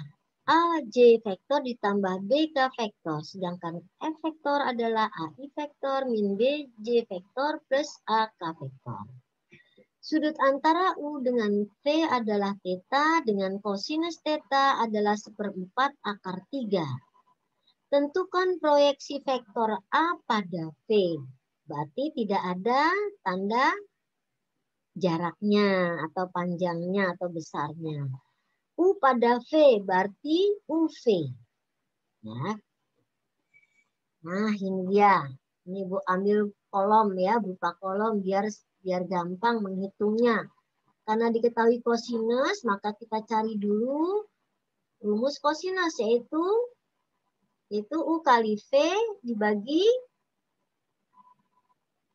AJ vektor ditambah BK vektor. Sedangkan F vektor adalah AI vektor min BJ vektor plus AK vektor. Sudut antara U dengan V adalah θ, dengan kosinus θ adalah 1/4 akar 3. Tentukan proyeksi vektor A pada V. Berarti tidak ada tanda jaraknya atau panjangnya atau besarnya. U pada V berarti UV. Ya. Nah, ini dia. Ini Bu ambil kolom ya, berupa kolom biar gampang menghitungnya. Karena diketahui kosinus, maka kita cari dulu rumus kosinus yaitu U kali V dibagi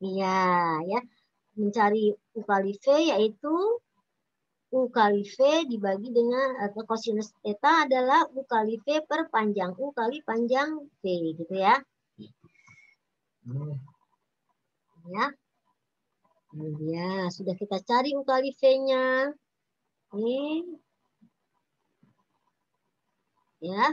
ya, mencari U kali V yaitu U kali V dibagi dengan atau kosinus theta adalah U kali V per panjang U kali panjang V gitu ya. Ya. Ini dia, sudah kita cari U kali V-nya. Ini. Ya.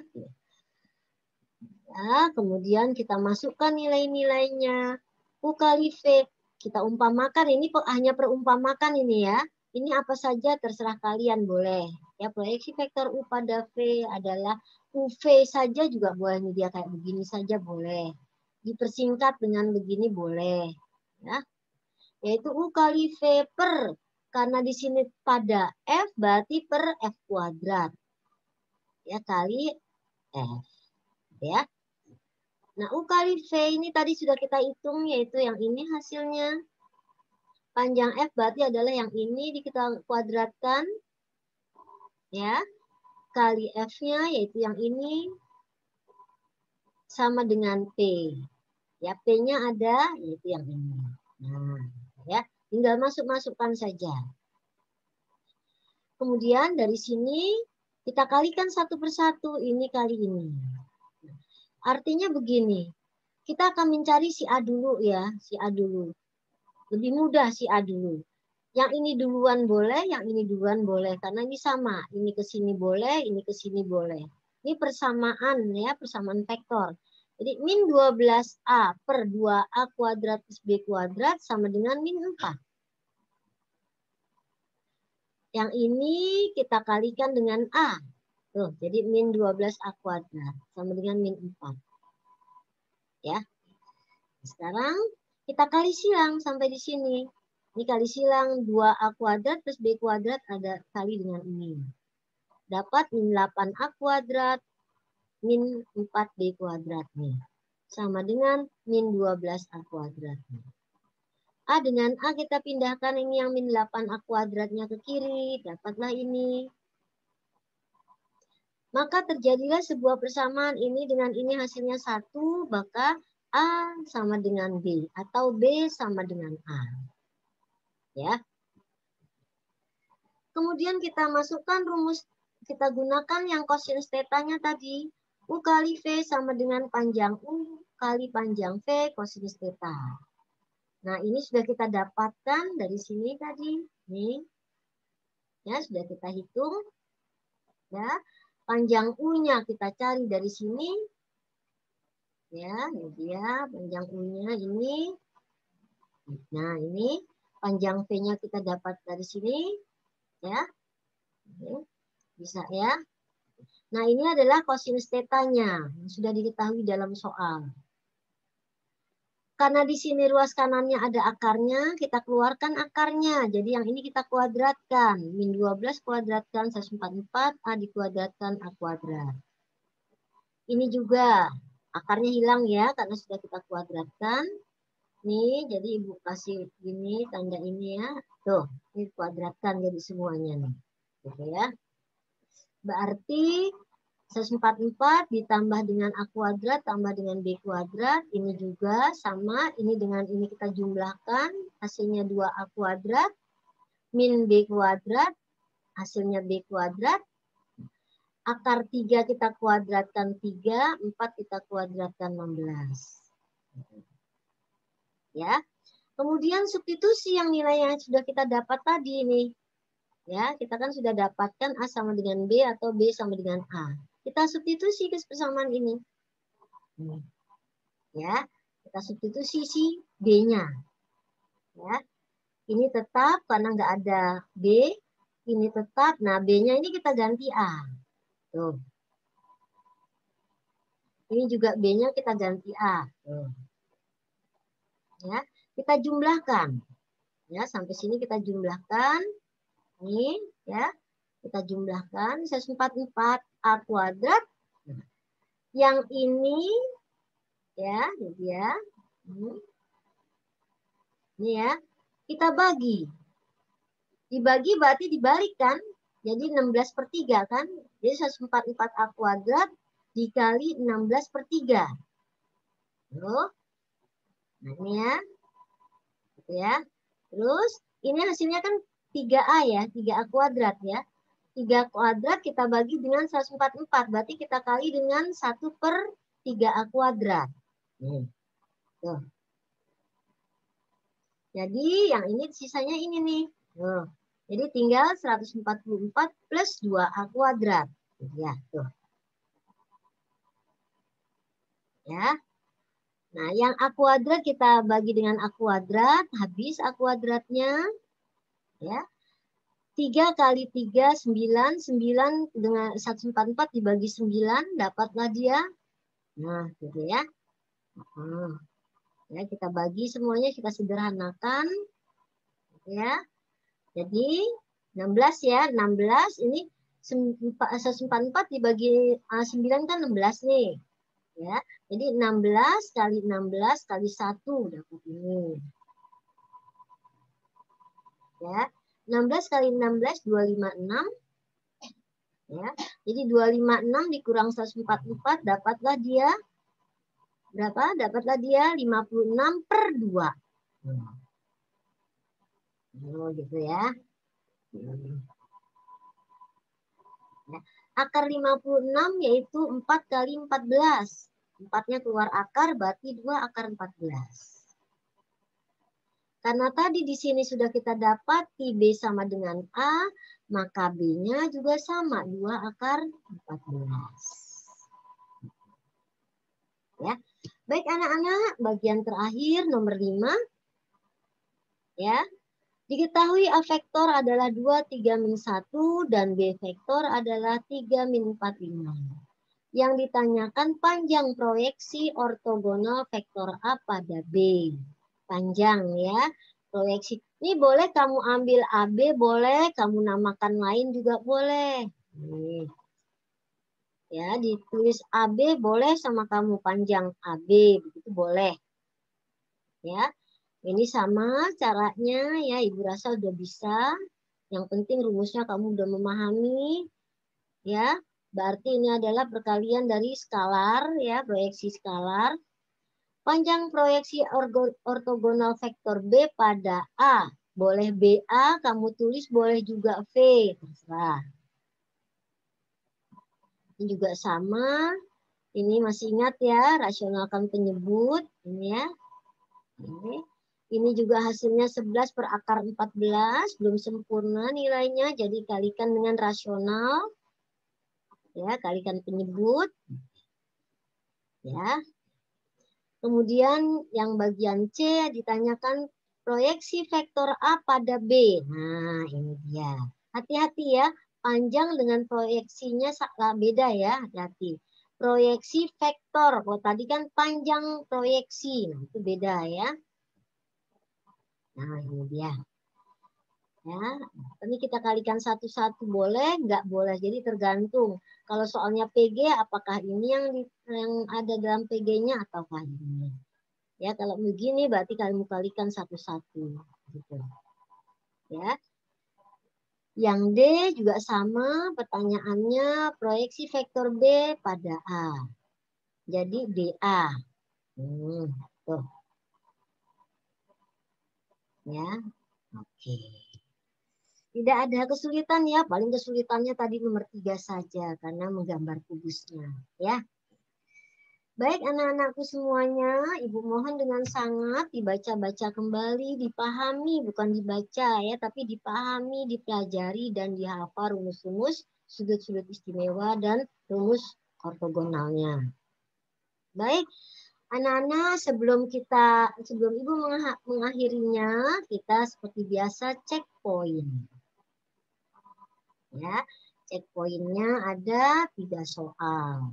Ya, kemudian kita masukkan nilai-nilainya. U kali V kita umpamakan, ini hanya perumpamakan ini ya. Ini apa saja terserah kalian boleh. Ya, proyeksi vektor U pada V adalah UV saja juga boleh. Ini dia kayak begini saja boleh. Dipersingkat dengan begini boleh. Ya. Yaitu U kali V per, karena di sini pada F berarti per F kuadrat. Ya, kali F. Ya. Nah, U kali V ini tadi sudah kita hitung, yaitu yang ini hasilnya. Panjang F berarti adalah yang ini kita kuadratkan. Ya, kali F-nya yaitu yang ini sama dengan P. Ya, P-nya ada yaitu yang ini. Nah, ya, tinggal masukkan saja. Kemudian dari sini kita kalikan satu persatu ini kali ini. Artinya begini, kita akan mencari si A dulu ya, si A dulu. Lebih mudah si A dulu. Yang ini duluan boleh, yang ini duluan boleh. Karena ini sama. Ini ke sini boleh, ini ke sini boleh. Ini persamaan ya, persamaan vektor. Jadi min 12A per 2A kuadrat plus B kuadrat sama dengan min 4. Yang ini kita kalikan dengan A. Tuh, jadi min 12A kuadrat sama dengan min 4. Ya. Sekarang kita kali silang sampai di sini. Ini kali silang 2A kuadrat plus B kuadrat ada kali dengan ini. Dapat min 8A kuadrat min 4B kuadrat nih. Sama dengan min 12A kuadrat. A dengan A kita pindahkan ini yang min 8A kuadratnya ke kiri. Dapatlah ini. Maka terjadilah sebuah persamaan ini dengan ini hasilnya 1. Maka A sama dengan B. Atau B sama dengan A. Ya. Kemudian kita masukkan rumus, kita gunakan yang kosinus tetanya tadi. U kali V sama dengan panjang U kali panjang V kosinus theta. Nah, ini sudah kita dapatkan dari sini tadi. Nih. Ya, sudah kita hitung. Ya. Panjang U-nya kita cari dari sini. Ya, ini dia panjang U-nya ini. Nah, ini panjang V-nya kita dapat dari sini. Ya, bisa ya. Nah, ini adalah kosinus tetanya yang sudah diketahui dalam soal. Karena di sini ruas kanannya ada akarnya, kita keluarkan akarnya. Jadi yang ini kita kuadratkan. Min 12 kuadratkan 144, A dikuadratkan A kuadrat. Ini juga akarnya hilang ya, karena sudah kita kuadratkan. Nih, jadi Ibu kasih ini, tanda ini ya. Tuh, ini kuadratkan jadi semuanya nih. Gitu ya. Berarti 144 ditambah dengan A kuadrat tambah dengan B kuadrat. Ini juga sama. Ini dengan ini kita jumlahkan. Hasilnya 2A kuadrat. Min B kuadrat. Hasilnya B kuadrat. Akar 3 kita kuadratkan 3. 4 kita kuadratkan 16. Ya. Kemudian substitusi yang nilai yang sudah kita dapat tadi ini. Ya, kita kan sudah dapatkan A sama dengan B atau B sama dengan A. Kita substitusi ke persamaan ini. Ya, kita substitusi si B-nya. Ya, ini tetap karena nggak ada B, ini tetap. Nah, B-nya ini kita ganti A. Tuh. Ini juga B-nya kita ganti A. Tuh. Ya, Kita jumlahkan. Ya, sampai sini kita jumlahkan. Ini ya. Kita jumlahkan 144A kuadrat. Yang ini ya, dia. Ini ya. Kita bagi. Dibagi berarti dibalik kan? Jadi 16/3 kan? Jadi 144A kuadrat dikali 16/3. Loh. Nah, ini ya. Gitu ya. Terus ini hasilnya kan 3A ya, 3A kuadrat ya. 3 kuadrat kita bagi dengan 144. Berarti kita kali dengan 1/3A kuadrat. Tuh. Jadi yang ini sisanya ini nih. Tuh. Jadi tinggal 144 plus 2A kuadrat. Ya, tuh. Ya. Nah, yang A kuadrat kita bagi dengan A kuadrat. Habis A kuadratnya. Ya. 3 kali 3, 9. 9 dengan 144 dibagi 9. Dapatlah dia. Nah, gitu ya. Ya, kita bagi semuanya, kita sederhanakan. Ya. Jadi 16 ya, 16 ini 144 dibagi 9 kan 16 nih. Ya. Jadi 16 kali 16 kali 1 dapat ini. Ya. 16 kali 16 256. Ya. Jadi 256 dikurang 144 dapatlah dia berapa? Dapatlah dia 56/2. Oh, gitu ya. Akar 56 yaitu 4 kali 14. 4-nya keluar akar, berarti 2 akar 14. Karena tadi di sini sudah kita dapati B sama dengan A, maka B-nya juga sama, 2 akar 14. Ya. Baik anak-anak, bagian terakhir nomor 5. Ya. Diketahui A vektor adalah 2, 3, min 1 dan B vektor adalah 3, min 4, 5. Yang ditanyakan panjang proyeksi ortogonal vektor A pada B. Panjang ya, proyeksi. Ini boleh kamu ambil AB, boleh kamu namakan lain juga boleh. Nih. Ya, ditulis AB boleh sama kamu panjang AB, begitu boleh. Ya. Ini sama caranya ya, Ibu rasa udah bisa. Yang penting rumusnya kamu udah memahami. Ya, berarti ini adalah perkalian dari skalar ya, proyeksi skalar. Panjang proyeksi ortogonal vektor B pada A. Boleh BA kamu tulis, boleh juga V, terserah. Ini juga sama. Ini masih ingat ya, rasionalkan penyebut. Ini ya. Ini juga hasilnya 11 per akar 14. Belum sempurna nilainya, jadi kalikan dengan rasional. Ya, kalikan penyebut. Ya. Kemudian yang bagian C ditanyakan proyeksi vektor A pada B. Nah, ini dia. Hati-hati ya, panjang dengan proyeksinya beda ya, hati-hati. Proyeksi vektor, kalau tadi kan panjang proyeksi, nah itu beda ya. Nah, ini dia. Ya, ini kita kalikan satu-satu boleh, nggak boleh. Jadi tergantung. Kalau soalnya PG, apakah ini yang ada dalam PG-nya ataukah ini? Ya, kalau begini berarti kamu kalikan satu-satu. Gitu. Ya. Yang D juga sama pertanyaannya proyeksi vektor B pada A. Jadi DA. Tuh. Ya. Oke. Tidak ada kesulitan ya, paling kesulitannya tadi nomor 3 saja karena menggambar kubusnya. Ya. Baik anak-anakku semuanya, Ibu mohon dengan sangat dibaca-baca kembali, dipahami, bukan dibaca ya, tapi dipahami, dipelajari, dan dihafal rumus-rumus, sudut-sudut istimewa, dan rumus ortogonalnya. Baik, anak-anak sebelum Ibu mengakhirinya, kita seperti biasa cek poin. Ya, cek poinnya ada 3 soal.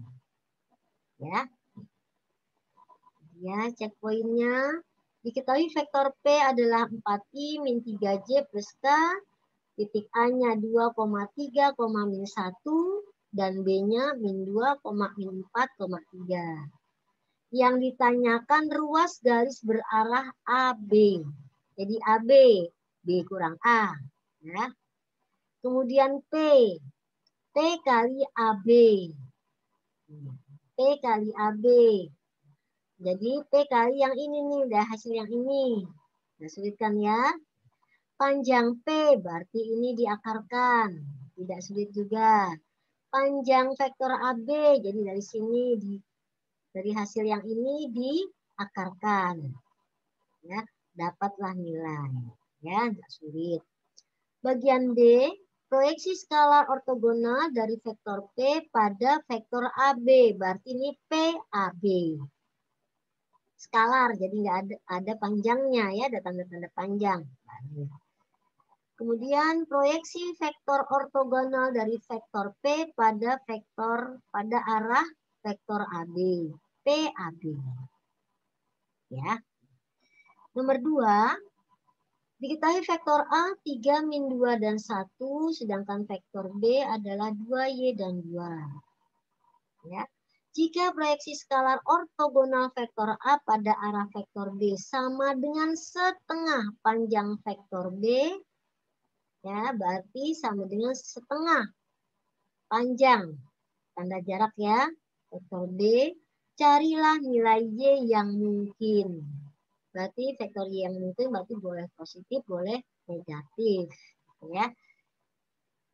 Ya. Ya, cek poinnya. Diketahui vektor P adalah 4I min 3J plus K, titik A-nya 2,3, min 1, dan B-nya min 2, min 4,3. Yang ditanyakan ruas garis berarah AB. Jadi AB, B kurang A. Ya. Kemudian P kali AB. P kali AB. Jadi P kali yang ini nih, udah hasil yang ini. Nah, sulit kan ya? Panjang P berarti ini diakarkan. Tidak sulit juga. Panjang vektor AB, jadi dari sini dari hasil yang ini diakarkan. Ya, dapatlah nilai. Ya, tidak sulit. Bagian D, proyeksi skalar ortogonal dari vektor P pada vektor AB. Berarti ini PAB. Skalar, jadi nggak ada panjangnya ya, ada tanda-tanda panjang. Kemudian proyeksi vektor ortogonal dari vektor P pada arah vektor AB. PAB. Ya. Nomor 2, diketahui vektor A 3, min 2, dan 1, sedangkan vektor B adalah 2Y dan 2. Ya. Jika proyeksi skalar ortogonal vektor A pada arah vektor B sama dengan setengah panjang vektor B, ya, berarti sama dengan setengah panjang. Tanda jarak ya, vektor B. Carilah nilai Y yang mungkin. Berarti vektor Y yang mungkin berarti boleh positif, boleh negatif. Ya.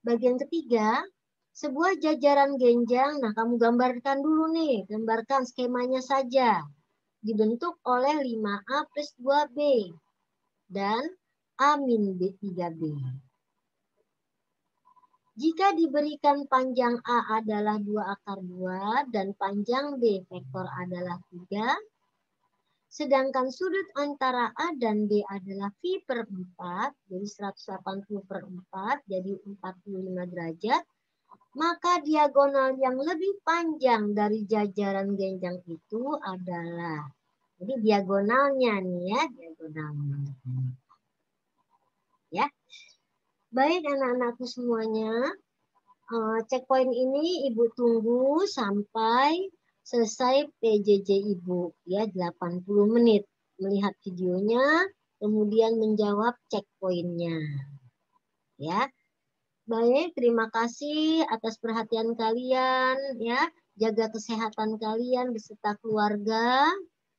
Bagian ketiga, sebuah jajaran genjang. Nah, kamu gambarkan dulu nih. Gambarkan skemanya saja. Dibentuk oleh 5A plus 2B. Dan A min B 3B. Jika diberikan panjang A adalah 2/2 dan panjang B vektor adalah 3, sedangkan sudut antara A dan B adalah phi per 4, jadi 180 per 4, jadi 45 derajat, maka diagonal yang lebih panjang dari jajaran genjang itu adalah, jadi diagonalnya nih ya, diagonalnya. Ya. Baik anak-anakku semuanya, checkpoint ini Ibu tunggu sampai selesai PJJ Ibu ya 80 menit melihat videonya kemudian menjawab checkpointnya ya. Baik, terima kasih atas perhatian kalian ya. Jaga kesehatan kalian beserta keluarga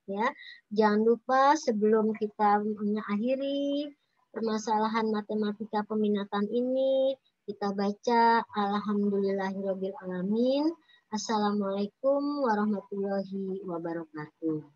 ya. Jangan lupa sebelum kita mengakhiri permasalahan matematika peminatan ini, kita baca Alhamdulillahirobbilalamin. Assalamualaikum warahmatullahi wabarakatuh.